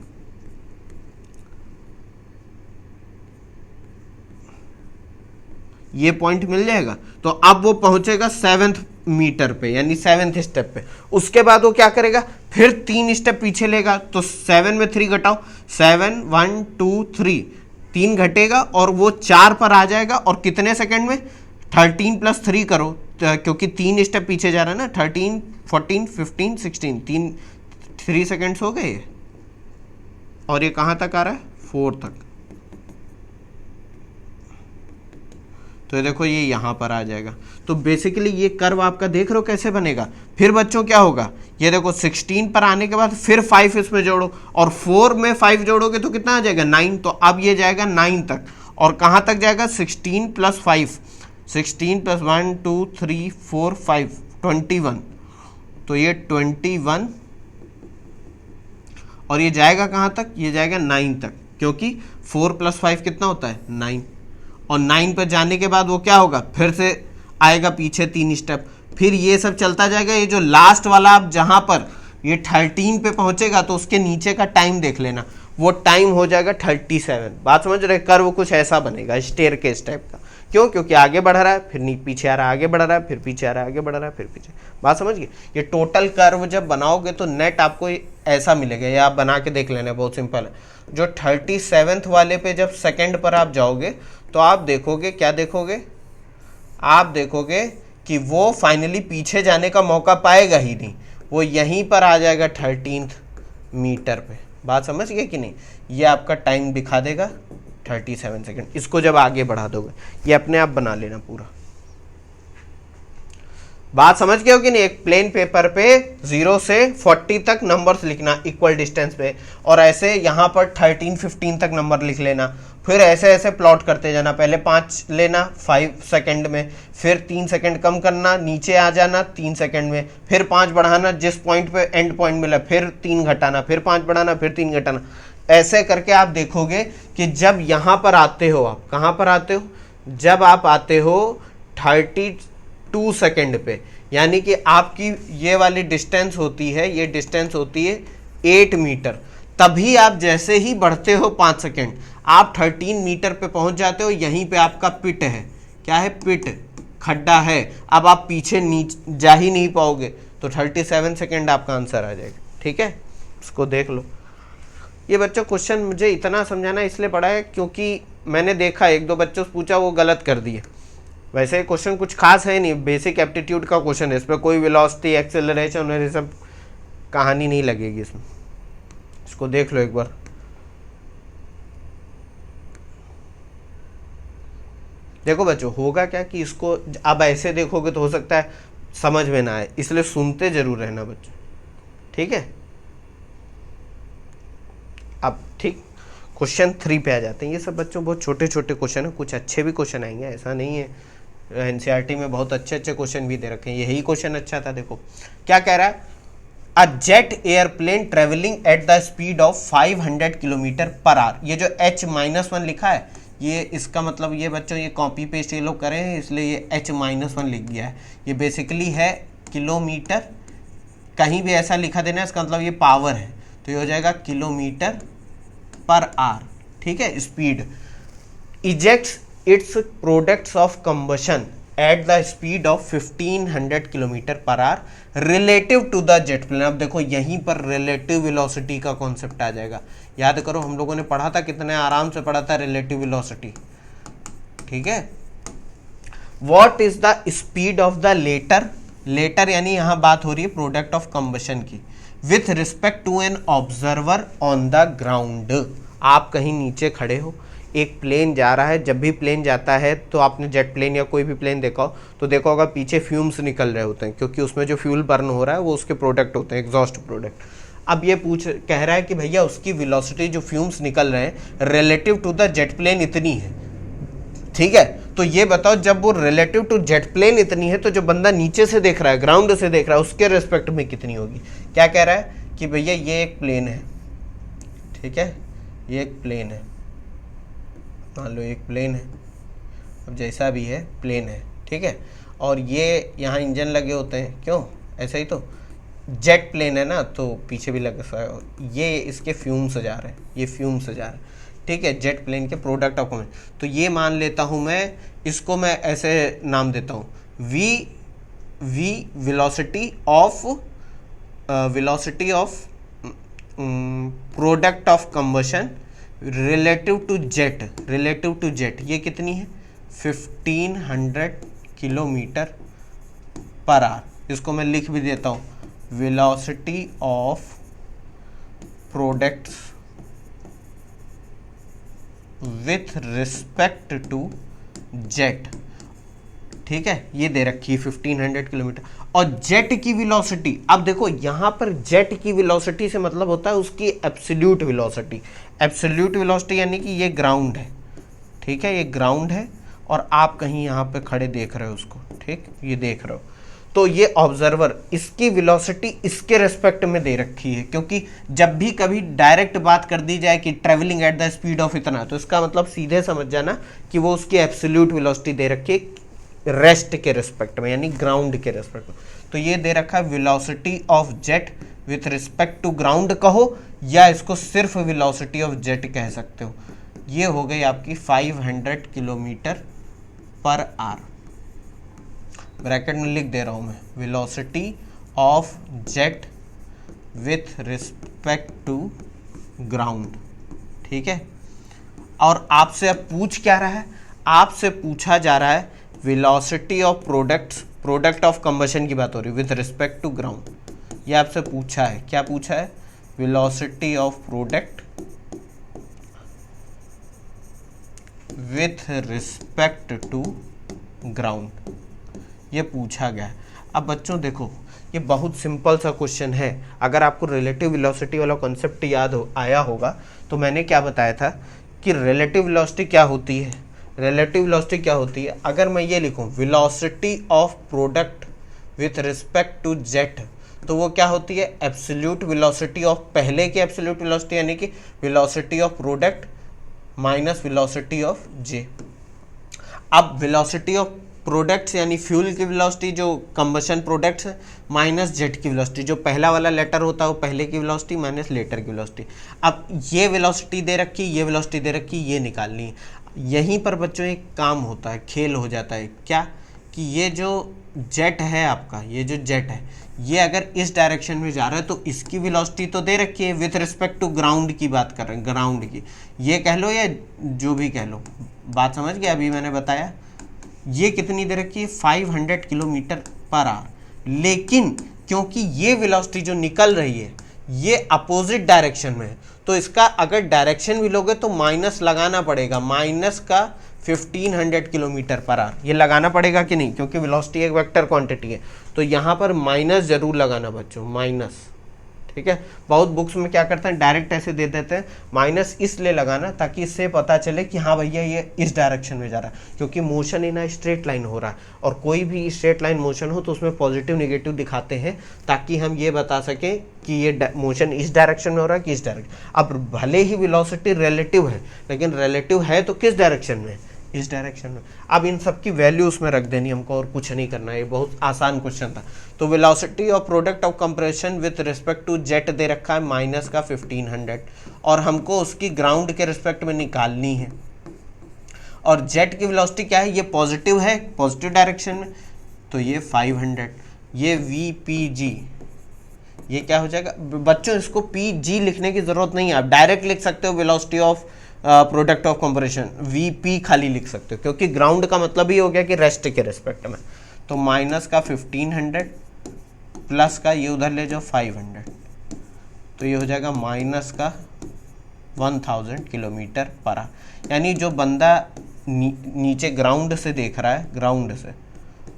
ये पॉइंट मिल जाएगा। तो अब वो पहुंचेगा 7th मीटर पे, यानी 7th स्टेप पे। उसके बाद वो क्या करेगा, फिर 3 स्टेप पीछे लेगा। तो 7 में 3 घटाओ, 7 1 2 3, 3 घटेगा और वो 4 पर आ जाएगा। और कितने सेकंड में, 13 + 3 करो, क्योंकि 3 स्टेप पीछे जा रहा है ना, 13 14 15 16, 3 सेकेंड्स हो गए। और ये कहाँ तक आ रहा है, 4 तक। तो ये देखो ये यहाँ पर आ जाएगा। तो बेसिकली ये कर्व आपका देख रहे हो कैसे बनेगा। फिर बच्चों क्या होगा, ये देखो 16 पर आने के बाद फिर 5 इसमें जोड़ो, और 4 में 5 जोड़ोगे तो कितना आ जाएगा, 9। तो अब ये जाएगा 9 तक। और कहाँ तक जाएगा, 16 + 5, 16 + 1 2 3 4 5 21। तो ये 21, और ये जाएगा कहाँ तक, ये जाएगा 9 तक, क्योंकि 4 + 5 कितना होता है, 9। और 9 पर जाने के बाद वो क्या होगा, फिर से आएगा पीछे 3 स्टेप। फिर ये सब चलता जाएगा। ये जो लास्ट वाला आप जहाँ पर ये 13 पे पहुँचेगा तो उसके नीचे का टाइम देख लेना, वो टाइम हो जाएगा 37। बात समझ रहे, कर्व कुछ ऐसा बनेगा स्टेयरकेस टाइप का। क्यों, क्योंकि आगे बढ़ रहा है, फिर पीछे आ रहा है, आगे बढ़ रहा है, फिर पीछे आ रहा है, आगे बढ़ रहा है, फिर पीछे। बात समझ गए। ये टोटल कर्व जब बनाओगे तो नेट आपको ऐसा मिलेगा। ये आप बना के देख लेना, बहुत सिंपल है। जो 37th वाले पे जब सेकंड पर आप जाओगे तो आप देखोगे, क्या देखोगे, आप देखोगे कि वो फाइनली पीछे जाने का मौका पाएगा ही नहीं, वो यहीं पर आ जाएगा 13th मीटर पे। बात समझ गए कि नहीं। ये आपका टाइम दिखा देगा 37 सेकंड। इसको जब आगे बढ़ा दोगे, ये अपने आप बना लेना पूरा। बात समझ गए हो कि नहीं। एक प्लेन पेपर पे 0 से 40 तक नंबर्स लिखना इक्वल डिस्टेंस पे, और ऐसे यहाँ पर 13 15 तक नंबर लिख लेना। फिर ऐसे ऐसे प्लॉट करते जाना। पहले 5 लेना 5 सेकंड में, फिर 3 सेकंड कम करना, नीचे आ जाना 3 सेकंड में, फिर 5 बढ़ाना, जिस पॉइंट पे एंड पॉइंट मिला फिर 3 घटाना, फिर 5 बढ़ाना, फिर 3 घटाना। ऐसे करके आप देखोगे कि जब यहाँ पर आते हो, आप कहाँ पर आते हो, जब आप आते हो 32 सेकंड पे, यानी कि आपकी ये वाली डिस्टेंस होती है, ये डिस्टेंस होती है 8 मीटर। तभी आप जैसे ही बढ़ते हो 5 सेकंड, आप 13 मीटर पे पहुंच जाते हो। यहीं पे आपका पिट है, क्या है, पिट, खड्डा है। अब आप पीछे नीचे जा ही नहीं पाओगे, तो 37 सेकंड आपका आंसर आ जाएगा। ठीक है, इसको देख लो। ये बच्चों क्वेश्चन मुझे इतना समझाना इसलिए पड़ा है क्योंकि मैंने देखा 1-2 बच्चों से पूछा, वो गलत कर दिए। वैसे क्वेश्चन कुछ खास है नहीं, बेसिक एप्टीट्यूड का क्वेश्चन है। इस पर कोई वेलोसिटी, एक्सेलरेशन और ये सब कहानी नहीं लगेगी इसमें। इसको देख लो एक बार। देखो बच्चों, होगा क्या कि इसको अब ऐसे देखोगे तो हो सकता है समझ में ना आए, इसलिए सुनते जरूर रहना बच्चों। ठीक है, अब ठीक क्वेश्चन 3 पे आ जाते हैं। ये सब बच्चों बहुत छोटे छोटे क्वेश्चन है, कुछ अच्छे भी क्वेश्चन आएंगे, ऐसा नहीं है। एनसीईआरटी में बहुत अच्छे अच्छे क्वेश्चन भी दे रखे हैं, यही क्वेश्चन अच्छा था। देखो क्या कह रहा है, a jet airplane travelling at the speed of 500 km/h। ये जो H-1 लिखा है, ये इसका मतलब ये बच्चों, ये कॉपी पेस्ट ये लोग करे हैं, इसलिए ये H-1 लिख गया है। ये बेसिकली है किलोमीटर, कहीं भी ऐसा लिखा देना, इसका मतलब ये पावर है, तो ये हो जाएगा km/h। ठीक है, speed ejects its products of combustion at the speed of 1500 km/h relative to the jet plane. अब देखो यहीं पर रिलेटिव वेलोसिटी का कॉन्सेप्ट आ जाएगा। याद करो, हम लोगों ने पढ़ा था, कितने आराम से पढ़ा था रिलेटिव वेलोसिटी। ठीक है, what is the speed of the latter यानी यहां बात हो रही है प्रोडक्ट ऑफ कंबशन की, with respect to an observer on the ground. आप कहीं नीचे खड़े हो, एक प्लेन जा रहा है। जब भी प्लेन जाता है तो आपने जेट प्लेन या कोई भी प्लेन देखा हो तो देखा होगा पीछे फ्यूम्स निकल रहे होते हैं, क्योंकि उसमें जो फ्यूल बर्न हो रहा है वो उसके प्रोडक्ट होते हैं, एग्जॉस्ट प्रोडक्ट। अब ये कह रहा है कि भैया उसकी वेलोसिटी जो फ्यूम्स निकल रहे हैं relative to the jet plane इतनी है। ठीक है, तो ये बताओ जब वो रिलेटिव टू जेट प्लेन इतनी है तो जो बंदा नीचे से देख रहा है, ग्राउंड से देख रहा है, उसके रिस्पेक्ट में कितनी होगी। क्या कह रहा है कि भैया ये एक प्लेन है, ठीक है, ये एक प्लेन है, मान लो एक प्लेन है, अब जैसा भी है प्लेन है, ठीक है, और ये यहाँ इंजन लगे होते हैं, क्यों, ऐसा ही तो जेट प्लेन है ना, तो पीछे भी लगे, ये इसके फ्यूम से जा रहे हैं, ये फ्यूम से जा रहे हैं। ठीक है, जेट प्लेन के प्रोडक्ट ऑफ कंबशन। तो ये मान लेता हूँ मैं, इसको मैं ऐसे नाम देता हूँ, V velocity of product of combustion relative to jet, ये कितनी है 1500 किलोमीटर पर आवर। इसको मैं लिख भी देता हूँ, velocity of products with respect to jet. ठीक है, ये दे रखी है 1500 किलोमीटर। और जेट की वेलोसिटी, अब देखो यहां पर जेट की वेलोसिटी से मतलब होता है उसकी एब्सोल्यूट वेलोसिटी। एब्सोल्यूट वेलोसिटी यानी कि ये ग्राउंड है, ठीक है, ये ग्राउंड है और आप कहीं यहाँ पे खड़े देख रहे हो उसको, ठीक, ये देख रहे हो। तो ये ऑब्जर्वर, इसकी वेलोसिटी इसके रेस्पेक्ट में दे रखी है, क्योंकि जब भी कभी डायरेक्ट बात कर दी जाए कि travelling at the speed of इतना, तो इसका मतलब सीधे समझ जाना कि वो उसकी एब्सोल्यूट वेलोसिटी दे रखी है रेस्ट के रिस्पेक्ट में, यानी ग्राउंड के रिस्पेक्ट में। तो ये दे रखा है velocity of jet with respect to ground कहो, या इसको सिर्फ वेलोसिटी ऑफ जेट कह सकते हो। ये हो गई आपकी 500 किलोमीटर पर आवर। ब्रैकेट में लिख दे रहा हूं मैं, velocity of jet with respect to ground. ठीक है, और आपसे अब पूछ क्या रहा है, आपसे पूछा जा रहा है velocity of product of combustion की बात हो रही है विथ रिस्पेक्ट टू ग्राउंड। ये आपसे पूछा है, क्या पूछा है, velocity of product with respect to ground, ये पूछा गया है। अब बच्चों देखो, ये बहुत सिंपल सा क्वेश्चन है। अगर आपको रिलेटिव वेलोसिटी वाला कॉन्सेप्ट आया होगा, तो मैंने क्या बताया था कि रिलेटिव वेलोसिटी क्या होती है। रिलेटिव वेलोसिटी क्या होती है, अगर मैं ये लिखूं velocity of product with respect to jet, तो वो क्या होती है, एब्सोल्यूट वेलोसिटी ऑफ पहले की एब्सोल्यूट वेलोसिटी, यानी कि velocity of product minus velocity of J. अब वेलोसिटी ऑफ प्रोडक्ट्स यानी फ्यूल की वेलोसिटी जो कंबशन प्रोडक्ट्स है, माइनस जेट की वेलोसिटी, जो पहला वाला लेटर होता है वो पहले की वेलोसिटी माइनस लेटर की वेलोसिटी। अब ये वेलोसिटी दे रखी, ये वेलोसिटी दे रखी, ये निकालनी है। यहीं पर बच्चों एक काम होता है, खेल हो जाता है, क्या कि ये जो जेट है आपका, ये जो जेट है, ये अगर इस डायरेक्शन में जा रहा है तो इसकी वेलोसिटी तो दे रखी है विथ रिस्पेक्ट टू ग्राउंड की बात कर रहे हैं, ग्राउंड की, ये कह लो या जो भी कह लो, बात समझ गए। अभी मैंने बताया ये कितनी दे रखी है 500 किलोमीटर पर आवर, लेकिन क्योंकि ये वेलोसिटी जो निकल रही है ये अपोजिट डायरेक्शन में है, तो इसका अगर डायरेक्शन भी लोगे तो माइनस लगाना पड़ेगा, माइनस का 1500 किलोमीटर पर आवर ये लगाना पड़ेगा कि नहीं, क्योंकि वेलोसिटी एक वेक्टर क्वांटिटी है, तो यहाँ पर माइनस जरूर लगाना बच्चों, माइनस। ठीक है, बहुत बुक्स में क्या करते हैं डायरेक्ट ऐसे दे देते हैं, माइनस इसलिए लगाना ताकि इससे पता चले कि हाँ भैया ये इस डायरेक्शन में जा रहा है, क्योंकि मोशन इन स्ट्रेट लाइन हो रहा है, और कोई भी स्ट्रेट लाइन मोशन हो तो उसमें पॉजिटिव नेगेटिव दिखाते हैं ताकि हम ये बता सकें कि ये मोशन इस डायरेक्शन में हो रहा है कि इस डायरेक्शन। अब भले ही वेलोसिटी रिलेटिव है, लेकिन रिलेटिव है तो किस डायरेक्शन में, इस डायरेक्शन में। अब इन सब की वैल्यू उसमें रख देनी हमको और कुछ नहीं करना है, ये बहुत आसान क्वेश्चन था। तो velocity of product of compression with respect to jet दे रखा है माइनस का 1500, और हमको उसकी ग्राउंड के रिस्पेक्ट में निकालनी है। और जेट की वेलोसिटी क्या है, ये पॉजिटिव है, पॉजिटिव डायरेक्शन में, तो ये 500, ये VPG, ये क्या हो जाएगा बच्चों, इसको PG लिखने की जरूरत नहीं है, आप डायरेक्ट लिख सकते हो velocity of product of compression, VP खाली लिख सकते हो, क्योंकि ग्राउंड का मतलब ही हो गया कि रेस्ट के रिस्पेक्ट में। तो माइनस का 1500 प्लस का ये उधर ले जाओ 500, तो ये हो जाएगा माइनस का 1000 किलोमीटर पर आवर। यानी जो बंदा नीचे ग्राउंड से देख रहा है, ग्राउंड से,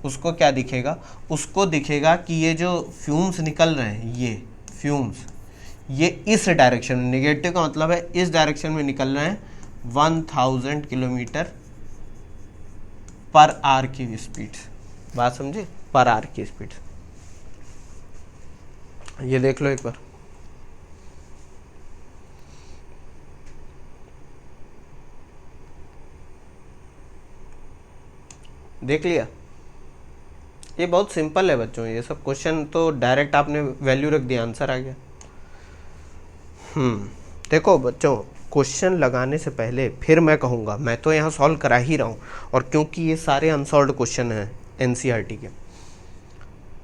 उसको क्या दिखेगा, उसको दिखेगा कि ये जो फ्यूम्स निकल रहे हैं, ये फ्यूम्स, ये इस डायरेक्शन में, नेगेटिव का मतलब है इस डायरेक्शन में निकल रहे हैं 1000 किलोमीटर पर आवर की स्पीड। बात समझे, पर आवर की स्पीड। ये देख लो एक बार, देख लिया। ये बहुत सिंपल है बच्चों, ये सब क्वेश्चन तो डायरेक्ट आपने वैल्यू रख दिया, आंसर आ गया। देखो बच्चों, क्वेश्चन लगाने से पहले फिर मैं कहूँगा, मैं तो यहाँ सॉल्व करा ही रहा हूँ, और क्योंकि ये सारे अनसॉल्व्ड क्वेश्चन हैं एनसीईआरटी के,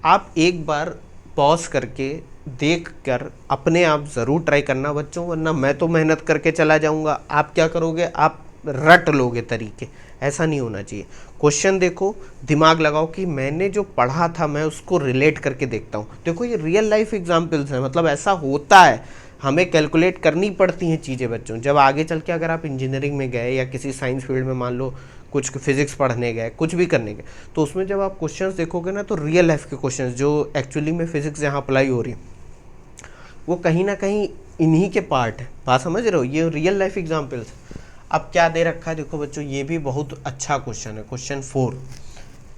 आप एक बार पॉज करके देख कर अपने आप ज़रूर ट्राई करना बच्चों, वरना मैं तो मेहनत करके चला जाऊँगा, आप क्या करोगे, आप रट लोगे तरीके। ऐसा नहीं होना चाहिए। क्वेश्चन देखो, दिमाग लगाओ कि मैंने जो पढ़ा था मैं उसको रिलेट करके देखता हूँ। देखो ये रियल लाइफ एग्जाम्पल्स हैं, मतलब ऐसा होता है, हमें कैलकुलेट करनी पड़ती हैं चीज़ें बच्चों। जब आगे चल के अगर आप इंजीनियरिंग में गए या किसी साइंस फील्ड में मान लो कुछ फिजिक्स पढ़ने गए, कुछ भी करने गए, तो उसमें जब आप क्वेश्चंस देखोगे ना, तो रियल लाइफ के क्वेश्चंस जो एक्चुअली में फिजिक्स यहाँ अप्लाई हो रही है, वो कहीं ना कहीं इन्हीं के पार्ट है। बात समझ रहे हो, ये रियल लाइफ एग्जाम्पल्स। अब क्या दे रखा है देखो बच्चों, ये भी बहुत अच्छा क्वेश्चन है। क्वेश्चन 4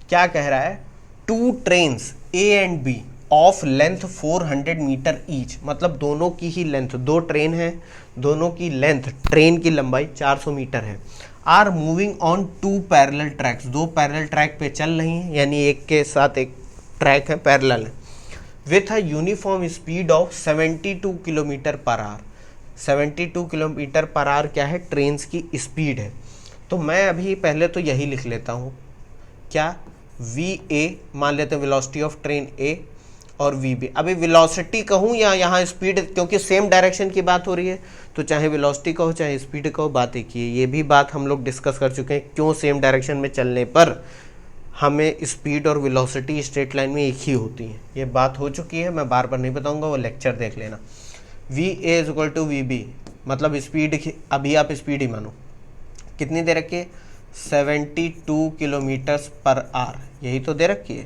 क्या कह रहा है, 2 trains A and B of length 400 metre each, मतलब दोनों की ही लेंथ, 2 ट्रेन है, दोनों की लेंथ, ट्रेन की लंबाई 400 मीटर है, are moving on 2 parallel tracks, 2 parallel track पे चल रही हैं, यानी एक के साथ एक ट्रैक है, पैरेलल है, with a uniform speed of 72 kilometre per our. 72 kilometre per our क्या है, ट्रेन्स की स्पीड है। तो मैं अभी पहले तो यही लिख लेता हूँ, क्या, वी ए मान लेते हैं वेलोसिटी ऑफ ट्रेन ए, और वी बी। अभी वेलोसिटी कहूँ या यहाँ स्पीड, क्योंकि सेम डायरेक्शन की बात हो रही है, तो चाहे वेलोसिटी कहो चाहे स्पीड कहो, बात एक ही है। ये भी बात हम लोग डिस्कस कर चुके हैं, क्यों सेम डायरेक्शन में चलने पर हमें स्पीड और वेलोसिटी स्ट्रेट लाइन में एक ही होती है, ये बात हो चुकी है, मैं बार बार नहीं बताऊंगा, वो लेक्चर देख लेना। V A is equal to V B, मतलब स्पीड, अभी आप स्पीड ही मानो, कितनी दे रखी है, 72 किलोमीटर्स पर आवर, यही तो दे रखी है।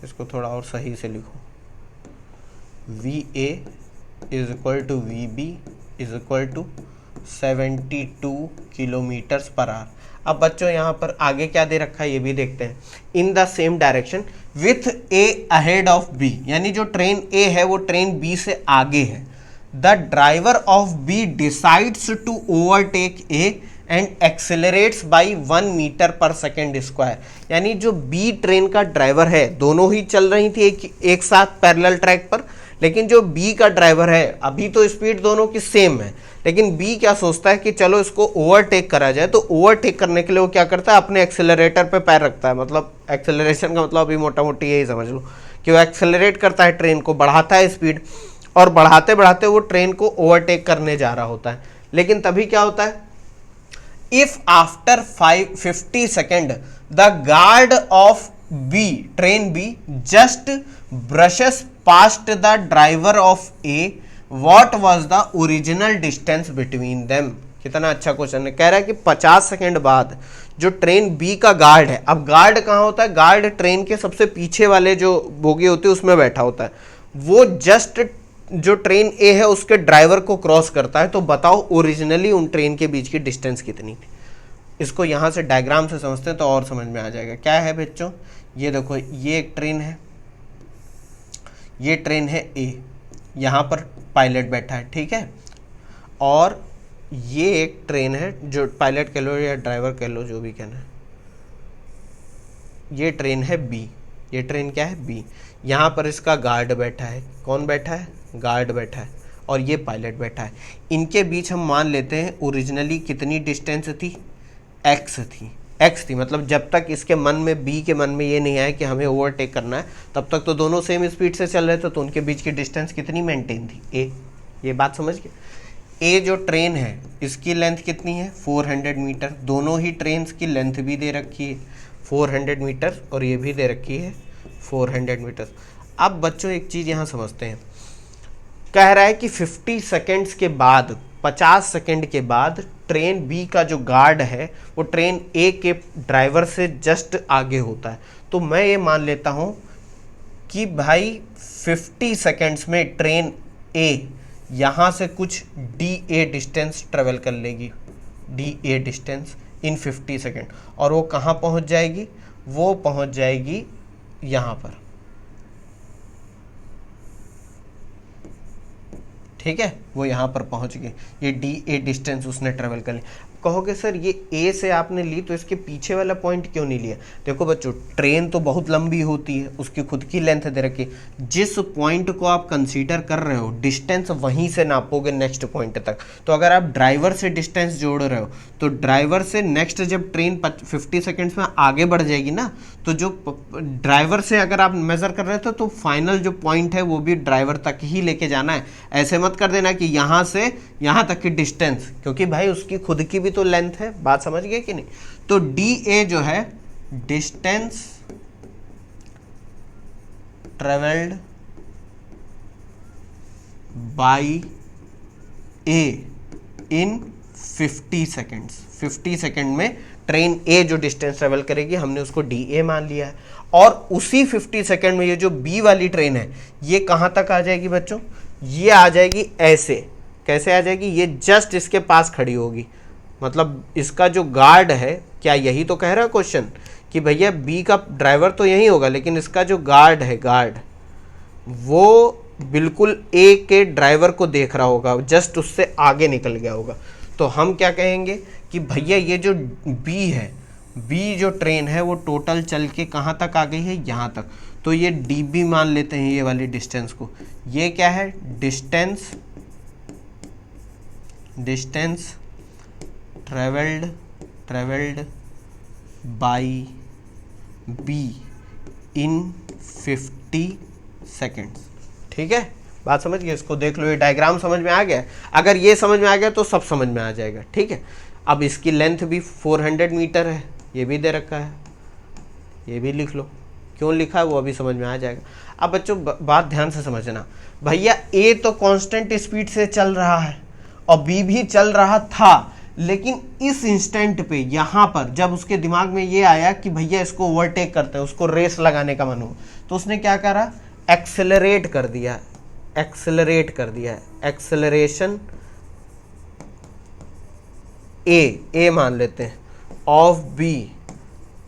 इसको थोड़ा और सही से लिखो, V A is equal to V B is equal to 72 kilometres per hour. अब बच्चों यहाँ पर आगे क्या दे रखा है ये भी देखते हैं, in the same direction with A ahead of B, यानी जो ट्रेन ए है वो ट्रेन बी से आगे है। The driver of B decides to overtake A and accelerates by 1 metre per second square, यानी जो बी ट्रेन का ड्राइवर है, दोनों ही चल रही थी एक साथ पैरेलल ट्रैक पर, लेकिन जो बी का ड्राइवर है, अभी तो स्पीड दोनों की सेम है, लेकिन बी क्या सोचता है कि चलो इसको ओवरटेक करा जाए, तो ओवरटेक करने के लिए वो क्या करता है, अपने एक्सेलरेटर पे पैर रखता है, मतलब एक्सेलरेशन का मतलब अभी मोटा मोटी यही समझ लो कि वो एक्सेलरेट करता है, ट्रेन को बढ़ाता है स्पीड, और बढ़ाते बढ़ाते वो ट्रेन को ओवरटेक करने जा रहा होता है। लेकिन तभी क्या होता है, if after 50 second the guard of B, train B just brushes past the driver of A, what was the original distance between them. कितना अच्छा क्वेश्चन है, कह रहा है कि 50 सेकेंड बाद जो ट्रेन बी का गार्ड है, अब गार्ड कहाँ होता है, गार्ड ट्रेन के सबसे पीछे वाले जो बोगी होती है उसमें बैठा होता है, वो जस्ट जो ट्रेन ए है उसके ड्राइवर को क्रॉस करता है, तो बताओ ओरिजिनली उन ट्रेन के बीच की डिस्टेंस कितनी थी। इसको यहाँ से डायग्राम से समझते हैं तो और समझ में आ जाएगा। क्या है बच्चों, ये देखो, ये एक ट्रेन है, ये ट्रेन है ए, यहाँ पर पायलट बैठा है, ठीक है, और ये एक ट्रेन है जो पायलट कह लो या ड्राइवर कह लो, जो भी कहना है, ये ट्रेन है बी, ये ट्रेन क्या है बी, यहाँ पर इसका गार्ड बैठा है, कौन बैठा है, गार्ड बैठा है, और ये पायलट बैठा है। इनके बीच हम मान लेते हैं ओरिजिनली कितनी डिस्टेंस थी, एक्स थी, एक्स थी, मतलब जब तक इसके मन में, बी के मन में ये नहीं आया कि हमें ओवरटेक करना है, तब तक तो दोनों सेम स्पीड से चल रहे थे, तो उनके बीच की डिस्टेंस कितनी मेंटेन थी, ए। ये बात समझ गए। ए जो ट्रेन है इसकी लेंथ कितनी है, 400 मीटर, दोनों ही ट्रेन की लेंथ भी दे रखी है 400 मीटर, और ये भी दे रखी है 400 मीटर। अब बच्चों एक चीज़ यहाँ समझते हैं, कह रहा है कि 50 सेकेंड्स के बाद, 50 सेकेंड के बाद ट्रेन बी का जो गार्ड है वो ट्रेन ए के ड्राइवर से जस्ट आगे होता है। तो मैं ये मान लेता हूँ कि भाई 50 सेकेंड्स में ट्रेन ए यहाँ से कुछ डी ए डिस्टेंस ट्रेवल कर लेगी, D A distance in 50 second, और वो कहाँ पहुँच जाएगी, वो पहुँच जाएगी यहाँ पर, ठीक है, वो यहाँ पर पहुँच गई, ये डी ए डिस्टेंस उसने ट्रेवल कर ली। कहोगे सर ये ए से आपने ली तो इसके पीछे वाला पॉइंट क्यों नहीं लिया? देखो बच्चों, ट्रेन तो बहुत लंबी होती है, उसकी खुद की लेंथ दे रखी है। जिस पॉइंट को आप कंसीडर कर रहे हो डिस्टेंस वहीं से नापोगे नेक्स्ट पॉइंट तक। तो अगर आप ड्राइवर से डिस्टेंस जोड़ रहे हो तो ड्राइवर से नेक्स्ट जब ट्रेन 50 सेकेंड्स में आगे बढ़ जाएगी ना, तो जो ड्राइवर से अगर आप मेजर कर रहे थे तो फाइनल जो पॉइंट है वो भी ड्राइवर तक ही लेके जाना है। ऐसे मत कर देना कि यहाँ से यहाँ तक की डिस्टेंस, क्योंकि भाई उसकी खुद की भी तो लेंथ है। बात समझ गए कि नहीं? तो डी ए जो है distance travelled by A in 50 seconds. 50 second में ट्रेन ए जो डिस्टेंस ट्रेवल करेगी हमने उसको डी ए मान लिया है। और उसी 50 सेकेंड में ये जो बी वाली ट्रेन है ये कहाँ तक आ जाएगी बच्चों? ये आ जाएगी ऐसे। कैसे आ जाएगी? ये जस्ट इसके पास खड़ी होगी। मतलब इसका जो गार्ड है, क्या यही तो कह रहा है क्वेश्चन कि भैया बी का ड्राइवर तो यही होगा, लेकिन इसका जो गार्ड है, गार्ड वो बिल्कुल ए के ड्राइवर को देख रहा होगा, जस्ट उससे आगे निकल गया होगा। तो हम क्या कहेंगे कि भैया ये जो बी है, बी जो ट्रेन है वो टोटल चल के कहाँ तक आ गई है? यहाँ तक। तो ये डी बी मान लेते हैं ये वाली डिस्टेंस को। ये क्या है? Distance travelled by be in 50 seconds. ठीक है, बात समझ गए? इसको देख लो, ये डायग्राम समझ में आ गया? अगर ये समझ में आ गया तो सब समझ में आ जाएगा। ठीक है, अब इसकी लेंथ भी 400 मीटर है, ये भी दे रखा है, ये भी लिख लो। क्यों लिखा है वो अभी समझ में आ जाएगा। अब बच्चों बात ध्यान से समझना, भैया ए तो कांस्टेंट स्पीड से चल रहा है और बी भी चल रहा था, लेकिन इस इंस्टेंट पे यहाँ पर जब उसके दिमाग में ये आया कि भैया इसको ओवरटेक करते हैं, उसको रेस लगाने का मन हो, तो उसने क्या करा? एक्सेलरेट कर दिया। एक्सेलरेशन ए मान लेते हैं ऑफ बी।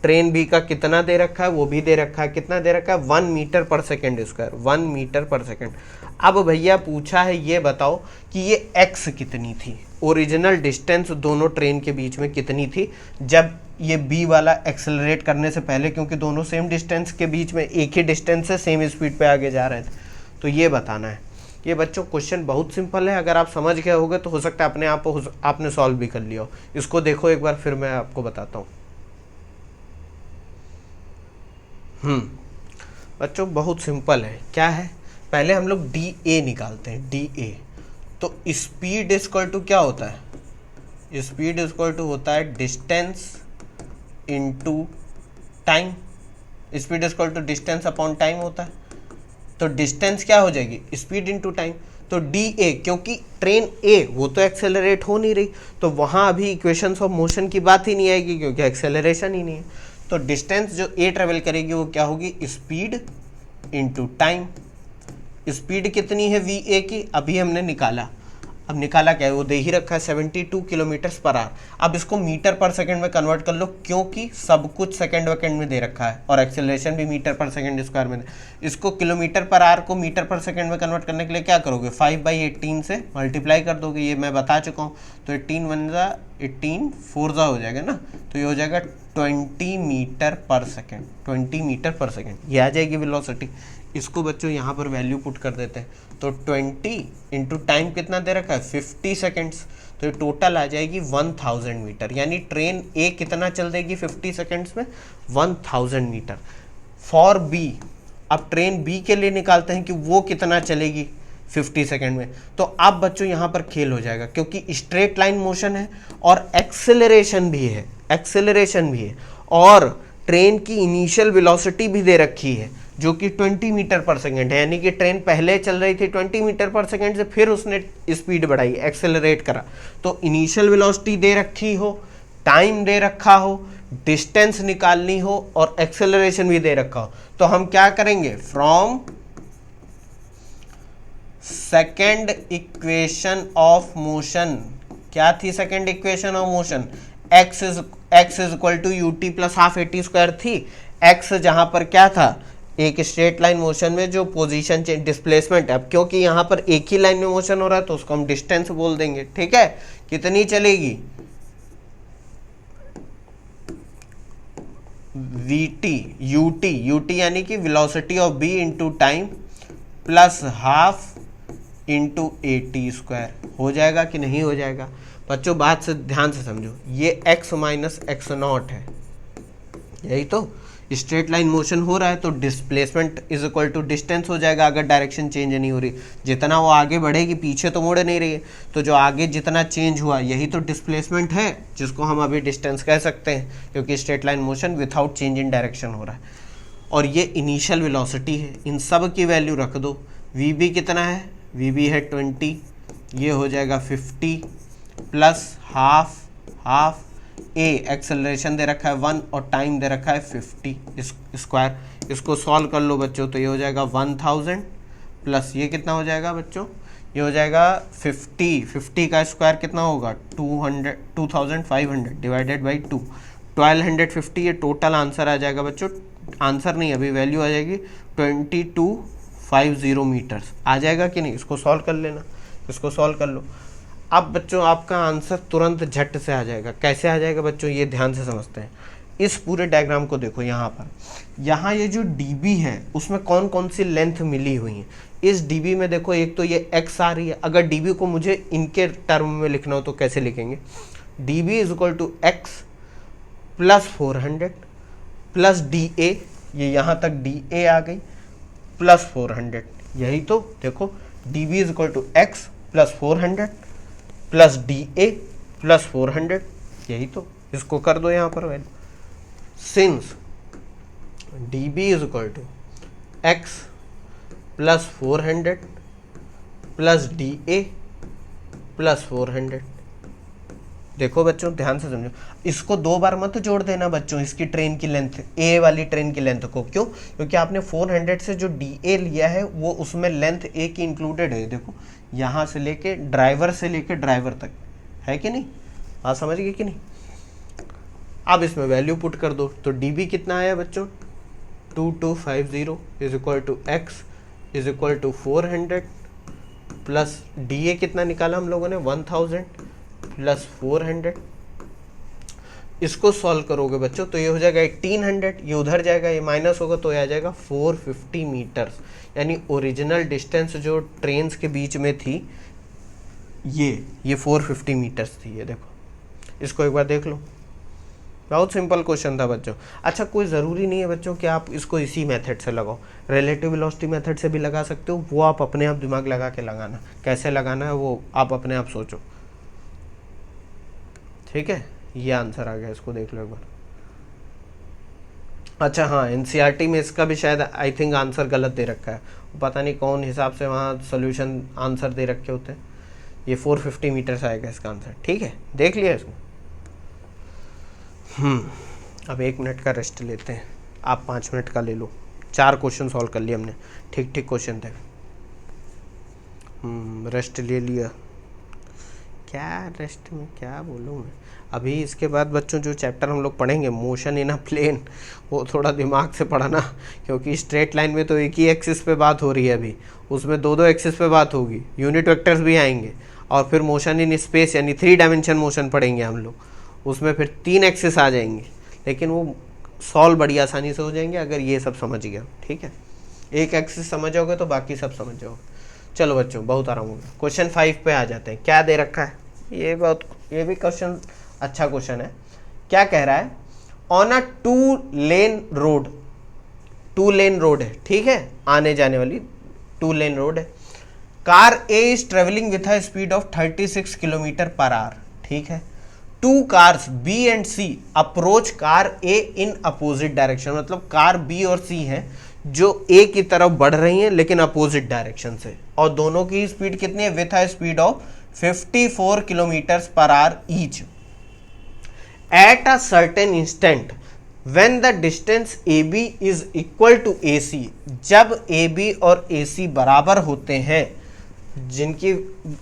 ट्रेन बी का कितना दे रखा है? वो भी दे रखा है। कितना दे रखा है? 1 metre per second square, 1 metre per second. अब भैया पूछा है ये बताओ कि ये एक्स कितनी थी, ओरिजिनल डिस्टेंस दोनों ट्रेन के बीच में कितनी थी जब ये बी वाला एक्सेलरेट करने से पहले, क्योंकि दोनों सेम डिस्टेंस के बीच में एक ही डिस्टेंस से सेम स्पीड पे आगे जा रहे थे। तो ये बताना है। ये बच्चों क्वेश्चन बहुत सिंपल है, अगर आप समझ गए होगे तो हो सकता है अपने आप आपने सॉल्व भी कर लिया हो। इसको देखो एक बार, फिर मैं आपको बताता हूँ। बच्चों बहुत सिंपल है। क्या है? पहले हम लोग डी ए निकालते हैं। डी ए तो स्पीड इक्वल टू क्या होता है? स्पीड इक्वल टू होता है distance into time. Speed equal to distance upon time होता है। तो डिस्टेंस क्या हो जाएगी? Speed into time. तो डी ए, क्योंकि ट्रेन ए वो तो एक्सेलरेट हो नहीं रही, तो वहाँ अभी इक्वेशंस ऑफ मोशन की बात ही नहीं आएगी, क्योंकि एक्सेलरेशन ही नहीं है। तो डिस्टेंस जो ए ट्रेवल करेगी वो क्या होगी? Speed into time. स्पीड कितनी है वी ए की? अभी हमने निकाला। अब निकाला क्या है? वो दे ही रखा है 72 किलोमीटर पर आवर। अब इसको मीटर पर सेकंड में कन्वर्ट कर लो, क्योंकि सब कुछ सेकंड वकेंड में दे रखा है और एक्सेलरेशन भी मीटर पर सेकंड स्क्वायर में। इसको किलोमीटर पर आवर को मीटर पर सेकंड में कन्वर्ट करने के लिए क्या करोगे? 5/18 से मल्टीप्लाई कर दोगे। ये मैं बता चुका हूँ। तो 18 1 जा 18 4 जा हो जाएगा ना, तो ये हो जाएगा 20 metre per second. 20 metre per second ये आ जाएगी वेलोसिटी। इसको बच्चों यहाँ पर वैल्यू पुट कर देते हैं। तो 20 इंटू टाइम कितना दे रखा है? 50 सेकेंड्स। तो ये टोटल आ जाएगी 1000 मीटर। यानी ट्रेन ए कितना चल देगी 50 सेकेंड्स में? 1000 मीटर। फॉर बी, अब ट्रेन बी के लिए निकालते हैं कि वो कितना चलेगी 50 सेकेंड में। तो अब बच्चों यहाँ पर खेल हो जाएगा, क्योंकि स्ट्रेट लाइन मोशन है और एक्सेलरेशन भी है, और ट्रेन की इनिशियल वेलोसिटी भी दे रखी है जो कि 20 मीटर पर सेकेंड है। यानी कि ट्रेन पहले चल रही थी 20 मीटर पर सेकेंड से, फिर उसने स्पीड बढ़ाई, एक्सेलरेट करा। तो इनिशियल वेलोसिटी दे रखी हो, टाइम दे रखा हो, डिस्टेंस निकालनी हो और एक्सेलरेशन भी दे रखा हो, तो हम क्या करेंगे? From second equation of motion, क्या थी second equation of motion? X is equal to U T plus half A T square थी। एक्स जहां पर क्या था? एक स्ट्रेट लाइन मोशन में जो पोजीशन चेंज डिस्प्लेसमेंट है। अब क्योंकि यहाँ पर एक ही लाइन में मोशन हो रहा है तो उसको हम डिस्टेंस बोल देंगे। ठीक है, कितनी चलेगी? यूटी यानी कि velocity of B into time plus half into AT² हो जाएगा कि नहीं हो जाएगा बच्चों? बात से ध्यान से समझो, ये x माइनस x0 है, यही तो स्ट्रेट लाइन मोशन हो रहा है, तो displacement is equal to distance हो जाएगा अगर डायरेक्शन चेंज नहीं हो रही। जितना वो आगे बढ़ेगी, पीछे तो मुड़ नहीं रही है, तो जो आगे जितना चेंज हुआ यही तो डिस्प्लेसमेंट है, जिसको हम अभी डिस्टेंस कह सकते हैं, क्योंकि straight line motion without change in direction हो रहा है। और ये इनिशियल वेलोसिटी है, इन सब की वैल्यू रख दो। वी कितना है? वी है 20, ये हो जाएगा 50 प्लस हाफ ए एक्सेलरेशन दे रखा है 1 और टाइम दे रखा है 50 स्क्वायर। इसको सॉल्व कर लो बच्चों, तो ये हो जाएगा 1000 प्लस ये कितना हो जाएगा बच्चों? ये हो जाएगा 50 का स्क्वायर कितना होगा? 2500 डिवाइडेड बाई 2, 1250। ये टोटल आंसर आ जाएगा बच्चों, आंसर नहीं अभी वैल्यू आ जाएगी 2250 मीटर्स। आ जाएगा कि नहीं? इसको सॉल्व कर लेना, इसको सॉल्व कर लो। अब बच्चों आपका आंसर तुरंत झट से आ जाएगा। कैसे आ जाएगा बच्चों? ये ध्यान से समझते हैं। इस पूरे डायग्राम को देखो, यहाँ पर, यहाँ ये जो dB है उसमें कौन कौन सी लेंथ मिली हुई है। इस dB में देखो, एक तो ये x आ रही है। अगर dB को मुझे इनके टर्म में लिखना हो तो कैसे लिखेंगे? dB is equal to x plus 400 plus dA, ये यहाँ तक dA आ गई, प्लस 400। यही तो देखो, dB is equal to x plus 400 plus DA plus 400, यही तो। इसको कर दो यहाँ पर value. Since DB is equal to x plus 400 plus DA plus 400। देखो बच्चों ध्यान से समझो, इसको 2 बार मत जोड़ देना बच्चों, इसकी ट्रेन की लेंथ, A वाली ट्रेन की लेंथ को। क्यों? क्योंकि आपने 400 से जो DA लिया है वो उसमें लेंथ A की इंक्लूडेड है। देखो यहाँ से लेके ड्राइवर से लेके ड्राइवर तक है कि नहीं? हाँ, समझ गए कि नहीं? अब इसमें वैल्यू पुट कर दो, तो DB कितना आया बच्चों? 2250 is equal to x is equal to 400 plus DA कितना निकाला हम लोगों ने? 1000 प्लस 400। इसको सॉल्व करोगे बच्चों तो ये हो जाएगा 1800, ये उधर जाएगा, ये माइनस होगा तो ये आ जाएगा 450 मीटर्स। यानी ओरिजिनल डिस्टेंस जो ट्रेन्स के बीच में थी ये 450 मीटर्स थी। ये देखो, इसको एक बार देख लो, बहुत सिंपल क्वेश्चन था बच्चों। अच्छा, कोई ज़रूरी नहीं है बच्चों कि आप इसको इसी मेथड से लगाओ, रिलेटिव वेलोसिटी मेथड से भी लगा सकते हो। वो आप अपने आप दिमाग लगा के लगाना, कैसे लगाना है वो आप अपने आप सोचो, ठीक है? ये आंसर आ गया, इसको देख लो एक बार। अच्छा हाँ, एनसीईआरटी में इसका भी शायद आई थिंक आंसर गलत दे रखा है, पता नहीं कौन हिसाब से वहाँ सोल्यूशन आंसर दे रखे होते हैं। ये 450 मीटर्स आएगा इसका आंसर, ठीक है? देख लिया इसको। अब 1 मिनट का रेस्ट लेते हैं, आप 5 मिनट का ले लो। 4 क्वेश्चन सॉल्व कर लिए हमने, ठीक ठीक क्वेश्चन थे। रेस्ट ले लिया, क्या रेस्ट में क्या बोलूँ मैं। अभी इसके बाद बच्चों जो चैप्टर हम लोग पढ़ेंगे, मोशन इन अ प्लेन, वो थोड़ा दिमाग से पढ़ना, क्योंकि स्ट्रेट लाइन में तो एक ही एक्सिस पे बात हो रही है अभी, उसमें 2 एक्सिस पे बात होगी, यूनिट वेक्टर्स भी आएंगे, और फिर मोशन इन स्पेस यानी 3 डायमेंशन मोशन पढ़ेंगे हम लोग, उसमें फिर 3 एक्सिस आ जाएंगे, लेकिन वो सॉल्व बड़ी आसानी से हो जाएंगे अगर ये सब समझ गया, ठीक है? एक एक्सिस समझ जाओगे तो बाकी सब समझ जाओगे। चलो बच्चों, बहुत आराम होगा। क्वेश्चन 5 पे आ जाते हैं। क्या दे रखा है? ये भी क्वेश्चन अच्छा क्वेश्चन है। क्या कह रहा है? On a 2 lane road, 2 lane road है, ठीक है? आने जाने वाली 2 लेन रोड है। Car A is travelling with a speed of 36 kilometre per hour, ठीक है? 2 cars B and C approach car A in opposite direction, मतलब कार बी और सी है जो ए की तरफ बढ़ रही हैं लेकिन अपोजिट डायरेक्शन से, और दोनों की स्पीड कितनी है? With a speed of 54 kilometre per hour each. At a certain instant when the distance A B is equal to A C, जब ए बी और ए सी बराबर होते हैं, जिनकी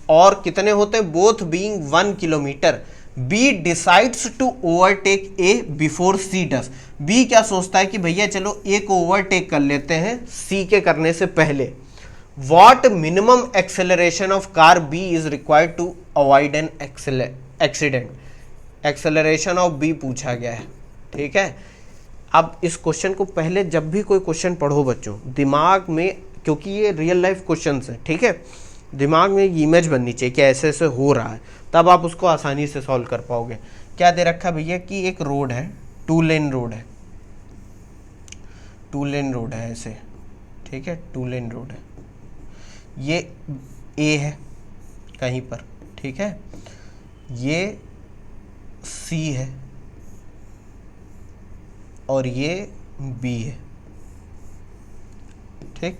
और कितने होते हैं? Both being 1 kilometre, B decides to overtake A before C does. B क्या सोचता है कि भैया चलो ए को ओवरटेक कर लेते हैं सी के करने से पहले। What minimum acceleration of car B is required to avoid an accident? Acceleration of B पूछा गया है, ठीक है? अब इस क्वेश्चन को पहले जब भी कोई क्वेश्चन पढ़ो बच्चों, दिमाग में, क्योंकि ये रियल लाइफ क्वेश्चन है, ठीक है, दिमाग में एक इमेज बननी चाहिए कि ऐसे ऐसे हो रहा है, तब आप उसको आसानी से सॉल्व कर पाओगे। क्या दे रखा भैया कि एक रोड है, 2 लेन रोड है, 2 लेन रोड है ऐसे, ठीक है, 2 लेन रोड है, ये ए है कहीं पर, ठीक है, ये सी है और ये बी है, ठीक,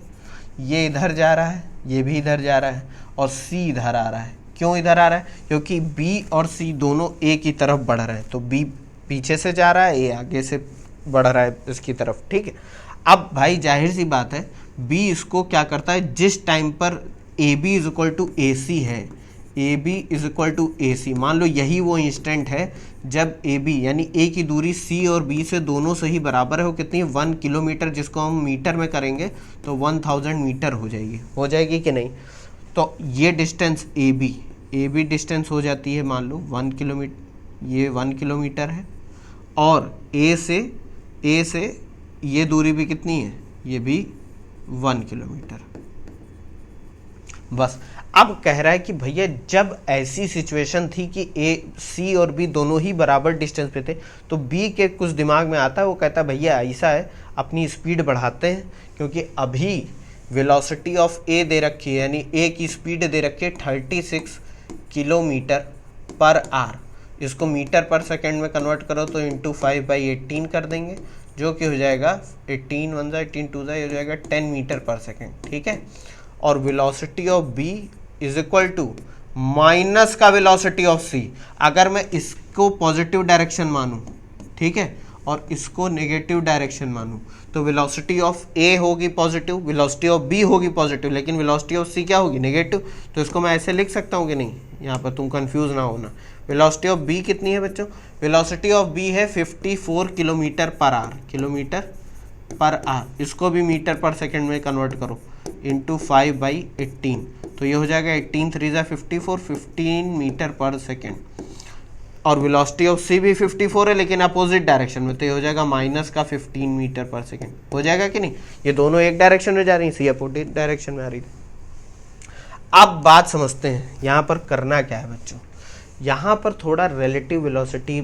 ये इधर जा रहा है, ये भी इधर जा रहा है और सी इधर आ रहा है। क्यों इधर आ रहा है? क्योंकि बी और सी दोनों ए की तरफ बढ़ रहे हैं, तो बी पीछे से जा रहा है, ए आगे से बढ़ रहा है इसकी तरफ, ठीक है। अब भाई जाहिर सी बात है, बी इसको क्या करता है, जिस टाइम पर A B is equal to A C है, A B is equal to A C, मान लो यही वो इंस्टेंट है जब ए बी यानी ए की दूरी सी और बी से दोनों से ही बराबर है, वो कितनी, 1 किलोमीटर, जिसको हम मीटर में करेंगे तो 1000 मीटर हो जाएगी कि नहीं। तो ये डिस्टेंस ए बी डिस्टेंस हो जाती है मान लो 1 किलोमीटर, ये 1 किलोमीटर है, और ए से ये दूरी भी कितनी है, ये भी 1 किलोमीटर। बस अब कह रहा है कि भैया जब ऐसी सिचुएशन थी कि ए सी और बी दोनों ही बराबर डिस्टेंस पे थे, तो बी के कुछ दिमाग में आता है, वो कहता है भैया ऐसा है, अपनी स्पीड बढ़ाते हैं, क्योंकि अभी वेलोसिटी ऑफ ए दे रखी है, यानी ए की स्पीड दे रखी है 36 किलोमीटर पर आवर। इसको मीटर पर सेकेंड में कन्वर्ट करो तो इंटू 5/18 कर देंगे, जो कि हो जाएगा 18 1 18 2 हो जाएगा 10 मीटर पर सेकेंड, ठीक है। और velocity of B is equal to minus का वेलोसिटी ऑफ सी। अगर मैं इसको पॉजिटिव डायरेक्शन मानूं, ठीक है, और इसको नेगेटिव डायरेक्शन मानूं, तो वेलोसिटी ऑफ ए होगी पॉजिटिव, वेलोसिटी ऑफ बी होगी पॉजिटिव, लेकिन वेलोसिटी ऑफ सी क्या होगी, नेगेटिव। तो इसको मैं ऐसे लिख सकता हूँ कि नहीं, यहाँ पर तुम कंफ्यूज ना होना। वेलोसिटी ऑफ बी कितनी है बच्चों, वेलोसिटी ऑफ बी है 54 किलोमीटर पर आवर, इसको भी मीटर पर सेकेंड में कन्वर्ट करो इंटू 5/18, तो ये हो जाएगा 18 3 54, 15 मीटर पर सेकेंड। और वेलोसिटी ऑफ सी भी 54 है, लेकिन अपोजिट डायरेक्शन में, तो ये हो जाएगा माइनस का 15 मीटर पर सेकेंड। हो जाएगा कि नहीं, ये दोनों एक डायरेक्शन में जा रही हैं, सी अपोजिट डायरेक्शन में आ रही थी। अब बात समझते हैं यहाँ पर करना क्या है बच्चों। यहाँ पर थोड़ा रिलेटिव वेलोसिटी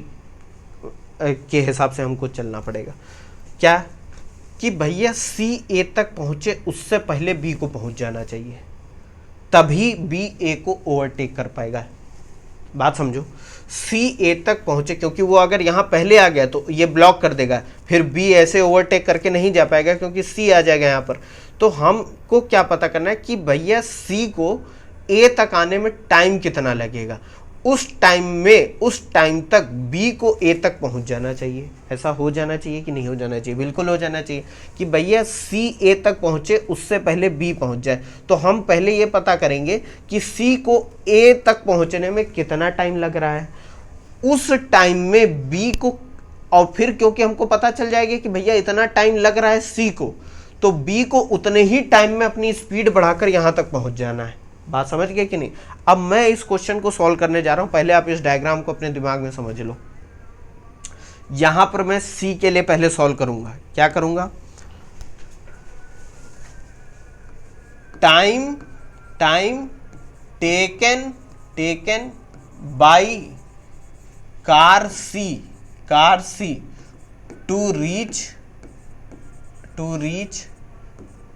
के हिसाब से हमको चलना पड़ेगा। क्या कि भैया सी ए तक पहुँचे उससे पहले बी को पहुँच जाना चाहिए, तभी बी ए को ओवरटेक कर पाएगा। बात समझो, सी ए तक पहुंचे, क्योंकि वो अगर यहाँ पहले आ गया तो ये ब्लॉक कर देगा, फिर बी ऐसे ओवरटेक करके नहीं जा पाएगा क्योंकि सी आ जाएगा यहाँ पर। तो हमको क्या पता करना है कि भैया सी को ए तक आने में टाइम कितना लगेगा, उस टाइम तक बी को ए तक पहुंच जाना चाहिए। ऐसा हो जाना चाहिए कि नहीं हो जाना चाहिए, बिल्कुल हो जाना चाहिए कि भैया सी ए तक पहुंचे उससे पहले बी पहुंच जाए। तो हम पहले ये पता करेंगे कि सी को ए तक पहुंचने में कितना टाइम लग रहा है, उस टाइम में बी को, और फिर क्योंकि हमको पता चल जाएगा कि भैया इतना टाइम लग रहा है सी को, तो बी को उतने ही टाइम में अपनी स्पीड बढ़ाकर यहां तक पहुंच जाना है। बात समझ गए कि नहीं। अब मैं इस क्वेश्चन को सॉल्व करने जा रहा हूं, पहले आप इस डायग्राम को अपने दिमाग में समझ लो। यहां पर मैं सी के लिए पहले सॉल्व करूंगा। क्या करूंगा, time taken by car C to reach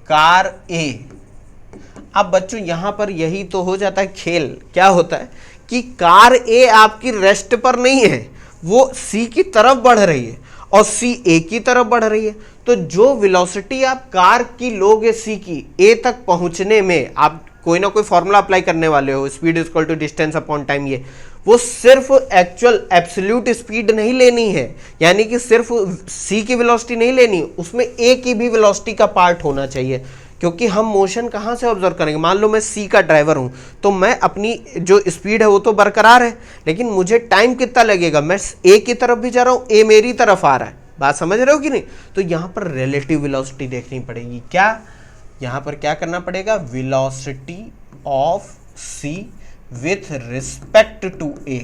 car A. अब बच्चों यहां पर यही तो हो जाता है खेल। क्या होता है कि कार ए आपकी रेस्ट पर नहीं है, वो सी की तरफ बढ़ रही है और सी ए की तरफ बढ़ रही है। तो जो वेलोसिटी आप कार की लोगे सी की ए तक पहुंचने में, आप कोई ना कोई फॉर्मूला अप्लाई करने वाले हो, speed is equal to distance upon time, ये वो सिर्फ एक्चुअल एब्सोल्यूट स्पीड नहीं लेनी है, यानी कि सिर्फ सी की वेलोसिटी नहीं लेनी, उसमें ए की भी वेलोसिटी का पार्ट होना चाहिए। क्योंकि हम मोशन कहाँ से ऑब्जर्व करेंगे, मान लो मैं सी का ड्राइवर हूँ, तो मैं अपनी जो स्पीड है वो तो बरकरार है, लेकिन मुझे टाइम कितना लगेगा, मैं ए की तरफ भी जा रहा हूँ, ए मेरी तरफ आ रहा है। बात समझ रहे हो कि नहीं। तो यहाँ पर रिलेटिव वेलोसिटी देखनी पड़ेगी। क्या यहाँ पर क्या करना पड़ेगा, velocity of C with respect to A,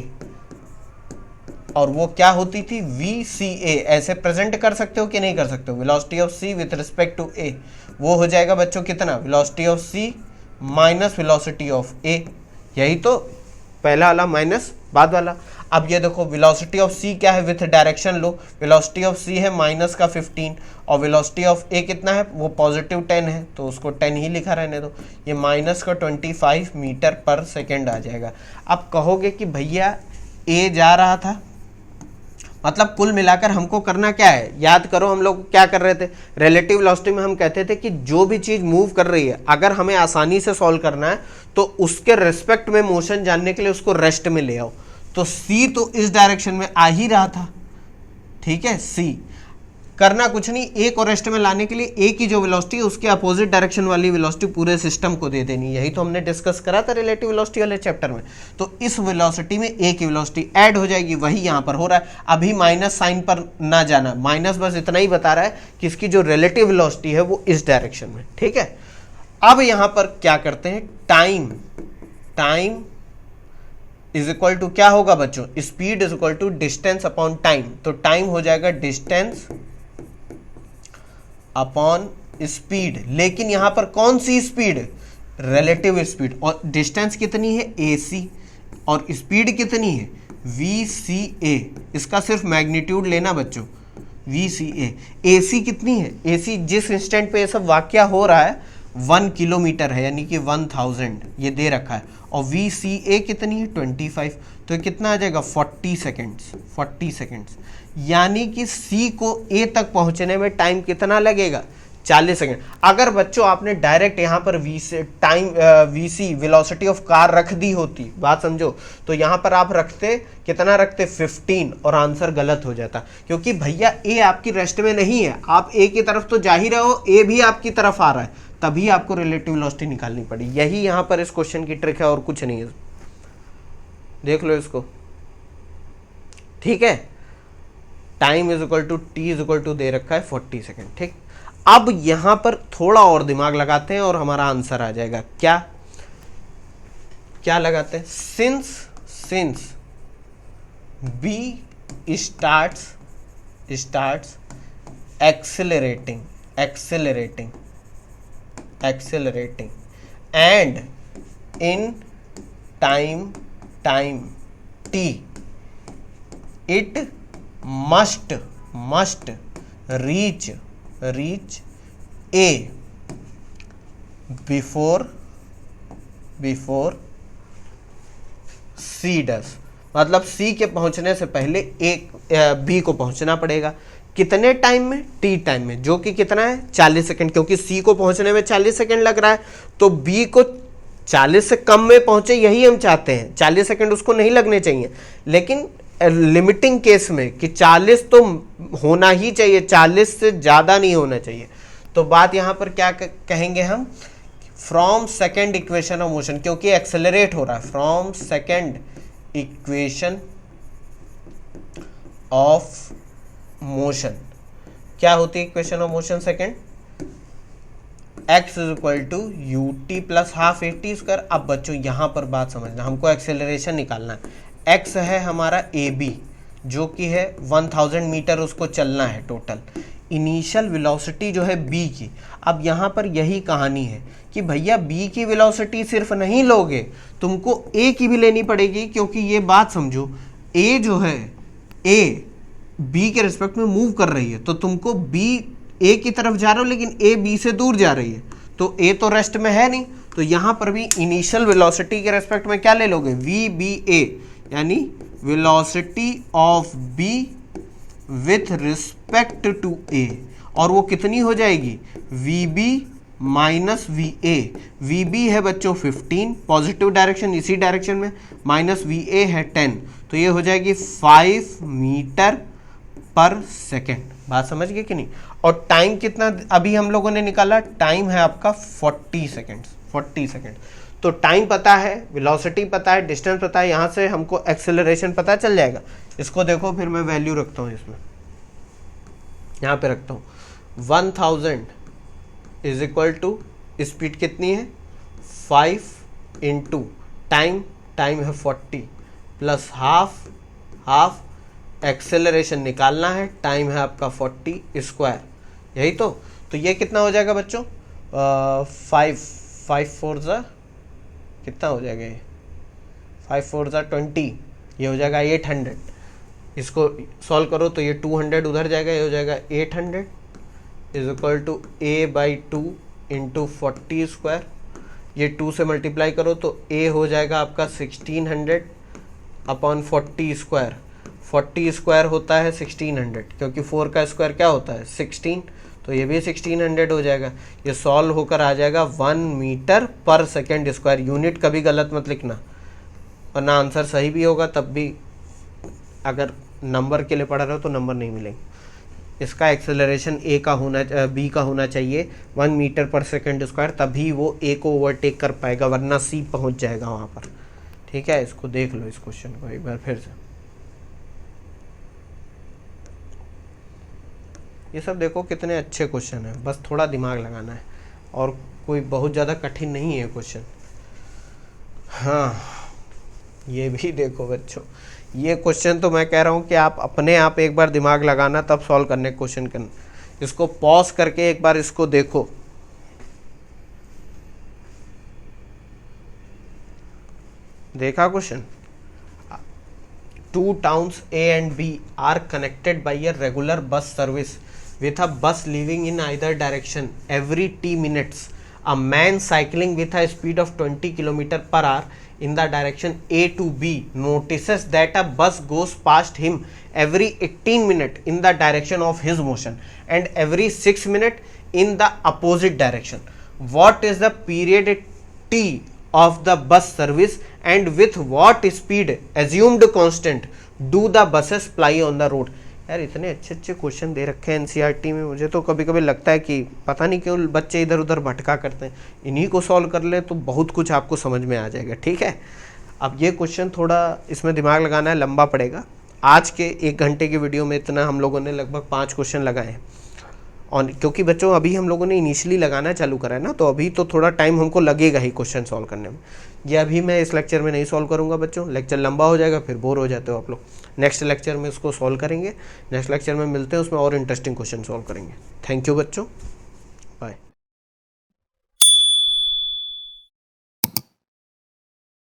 और वो क्या होती थी, वी सी ए। ऐसे प्रेजेंट कर सकते हो कि नहीं कर सकते हो, velocity of C with respect to A, वो हो जाएगा बच्चों कितना, velocity of C minus velocity of A. यही तो पहला वाला माइनस बाद वाला। अब ये देखो वेलोसिटी ऑफ सी क्या है, विथ डायरेक्शन लो, वेलोसिटी ऑफ सी है माइनस का 15 और वेलोसिटी ऑफ ए कितना है, वो पॉजिटिव 10 है, तो उसको 10 ही लिखा रहने दो। ये माइनस का 25 मीटर पर सेकेंड आ जाएगा। अब कहोगे कि भैया ए जा रहा था, मतलब कुल मिलाकर हमको करना क्या है, याद करो हम लोग क्या कर रहे थे, रिलेटिव वेलोसिटी में हम कहते थे कि जो भी चीज मूव कर रही है अगर हमें आसानी से सॉल्व करना है तो उसके रिस्पेक्ट में मोशन जानने के लिए उसको रेस्ट में ले आओ। तो सी तो इस डायरेक्शन में आ ही रहा था, ठीक है, सी करना कुछ नहीं, ए को रेस्ट में लाने के लिए ए की जो वेलोसिटी है उसके अपोजिट डायरेक्शन वाली वेलोसिटी पूरे सिस्टम को दे देनी। यही तो हमने डिस्कस करा था रिलेटिव वेलोसिटी वाले चैप्टर में। तो इस वेलोसिटी में ए की वेलोसिटी ऐड हो जाएगी, वही यहाँ पर हो रहा है। अभी माइनस साइन पर ना जाना, माइनस बस इतना ही बता रहा है कि इसकी जो रिलेटिव वेलोसिटी है वो इस डायरेक्शन में, ठीक है। अब यहाँ पर क्या करते हैं, टाइम इज इक्वल टू क्या होगा बच्चों, speed is equal to distance upon time. तो टाइम हो जाएगा डिस्टेंस अपॉन स्पीड, लेकिन यहां पर कौन सी स्पीड, रिलेटिव स्पीड, और डिस्टेंस कितनी है AC और स्पीड कितनी है VCA। इसका सिर्फ मैग्नीट्यूड लेना बच्चों, VCA। AC कितनी है, AC जिस इंस्टेंट पे ये सब वाकया हो रहा है 1 किलोमीटर है, यानी कि 1000 ये दे रखा है, और VCA कितनी है 25, तो ये कितना आ जाएगा 40 सेकेंड्स। यानी कि C को A तक पहुंचने में टाइम कितना लगेगा, 40 सेकेंड। अगर बच्चों आपने डायरेक्ट यहाँ पर VC वेलोसिटी ऑफ कार रख दी होती, बात समझो, तो यहाँ पर आप रखते कितना, रखते 15, और आंसर गलत हो जाता, क्योंकि भैया A आपकी रेस्ट में नहीं है, आप A की तरफ तो जा ही रहे हो, A भी आपकी तरफ आ रहा है, तभी आपको रिलेटिव वेलोसिटी निकालनी पड़ी। यही यहाँ पर इस क्वेश्चन की ट्रिक है और कुछ नहीं है, देख लो इसको, ठीक है। Time is equal to T is equal to दे रखा है 40 सेकेंड, ठीक। अब यहां पर थोड़ा और दिमाग लगाते हैं और हमारा आंसर आ जाएगा। क्या लगाते हैं, since B starts accelerating and in time t it must reach A before C does। मतलब C के पहुंचने से पहले B को पहुंचना पड़ेगा। कितने टाइम में, T टाइम में, जो कि कितना है 40 सेकंड, क्योंकि C को पहुंचने में 40 सेकंड लग रहा है, तो B को 40 से कम में पहुंचे, यही हम चाहते हैं, 40 सेकंड उसको नहीं लगने चाहिए। लेकिन लिमिटिंग केस में कि 40 तो होना ही चाहिए, 40 से ज़्यादा नहीं होना चाहिए। तो बात यहाँ पर क्या कहेंगे हम, from second equation of motion, क्योंकि एक्सेलरेट हो रहा है, from second equation of motion. क्या होती है equation of motion second, x is equal to U T plus half A T square. अब बच्चों यहाँ पर बात समझना, हमको एक्सेलरेशन निकालना है। x है हमारा AB जो कि है 1000 मीटर उसको चलना है टोटल। इनिशियल वेलोसिटी जो है B की, अब यहाँ पर यही कहानी है कि भैया B की वेलोसिटी सिर्फ नहीं लोगे, तुमको A की भी लेनी पड़ेगी, क्योंकि ये बात समझो, A जो है A B के रिस्पेक्ट में मूव कर रही है, तो तुमको B A की तरफ जा रहे हो, लेकिन A B से दूर जा रही है, तो A तो रेस्ट में है नहीं, तो यहाँ पर भी इनिशियल वेलोसिटी के रेस्पेक्ट में क्या ले लोगे, VBA, यानी velocity of B with respect to A, और वो कितनी हो जाएगी, VB माइनस VA। VB है बच्चों 15, पॉजिटिव डायरेक्शन इसी डायरेक्शन में, माइनस VA है 10, तो ये हो जाएगी 5 मीटर पर सेकेंड। बात समझ गए कि नहीं। और टाइम कितना अभी हम लोगों ने निकाला, टाइम है आपका 40 सेकेंड। तो टाइम पता है, वेलोसिटी पता है, डिस्टेंस पता है, यहाँ से हमको एक्सेलरेशन पता चल जाएगा। इसको देखो, फिर मैं वैल्यू रखता हूँ इसमें, यहाँ पे रखता हूँ 1000 इज इक्वल टू स्पीड कितनी है 5 इंटू टाइम है 40 प्लस हाफ एक्सेलरेशन निकालना है, टाइम है आपका 40², यही तो ये कितना हो जाएगा बच्चों, 5 4 कितना हो जाएगा ये, 5 4 20, ये हो जाएगा 800। इसको सॉल्व करो तो ये 200 उधर जाएगा, ये हो जाएगा 800 is equal to a/2 into 40²। ये 2 से मल्टीप्लाई करो तो a हो जाएगा आपका 1600 अपॉन 40²। 40² होता है 1600, क्योंकि 4 का स्क्वायर क्या होता है 16, तो ये भी 1600 हो जाएगा। ये सॉल्व होकर आ जाएगा 1 metre per second square. Unit कभी गलत मत लिखना, वरना आंसर सही भी होगा तब भी अगर नंबर के लिए पढ़ रहे हो तो नंबर नहीं मिलेंगे। इसका एक्सेलरेशन बी का होना चाहिए 1 मीटर पर सेकेंड स्क्वायर, तभी वो ए को ओवरटेक कर पाएगा, वरना सी पहुंच जाएगा वहाँ पर। ठीक है, इसको देख लो इस क्वेश्चन को एक बार फिर से। ये सब देखो कितने अच्छे क्वेश्चन हैं, बस थोड़ा दिमाग लगाना है और कोई बहुत ज़्यादा कठिन नहीं है क्वेश्चन। हाँ, ये भी देखो बच्चों, ये क्वेश्चन तो मैं कह रहा हूँ कि आप अपने आप एक बार दिमाग लगाना तब सॉल्व करने क्वेश्चन करना। इसको पॉज करके एक बार इसको देखो। देखा question, 2 towns A and B are connected by a regular bus service with a bus leaving in either direction every t minutes. A man cycling with a speed of 20 km/h in the direction A to B notices that a bus goes past him every 18 minutes in the direction of his motion and every 6 minutes in the opposite direction. What is the period t of the bus service and with what speed assumed constant do the buses ply on the road? यार इतने अच्छे अच्छे question दे रखे हैं NCERT में, मुझे तो कभी कभी लगता है कि पता नहीं क्यों बच्चे इधर उधर भटका करते हैं। इन्हीं को सॉल्व कर ले तो बहुत कुछ आपको समझ में आ जाएगा। ठीक है, अब ये क्वेश्चन थोड़ा इसमें दिमाग लगाना है, लंबा पड़ेगा। आज के 1 घंटे की वीडियो में इतना हम लोगों ने लगभग 5 क्वेश्चन लगाए हैं, और क्योंकि बच्चों अभी हम लोगों ने इनिशियली लगाना चालू करा है ना, तो अभी तो थोड़ा टाइम हमको लगेगा ही क्वेश्चन सॉल्व करने में। ये अभी मैं इस लेक्चर में नहीं सॉल्व करूंगा बच्चों, लेक्चर लंबा हो जाएगा, फिर बोर हो जाते हो आप लोग। नेक्स्ट लेक्चर में इसको सॉल्व करेंगे, नेक्स्ट लेक्चर में मिलते हैं, उसमें और इंटरेस्टिंग क्वेश्चन सॉल्व करेंगे। थैंक यू बच्चों, बाय।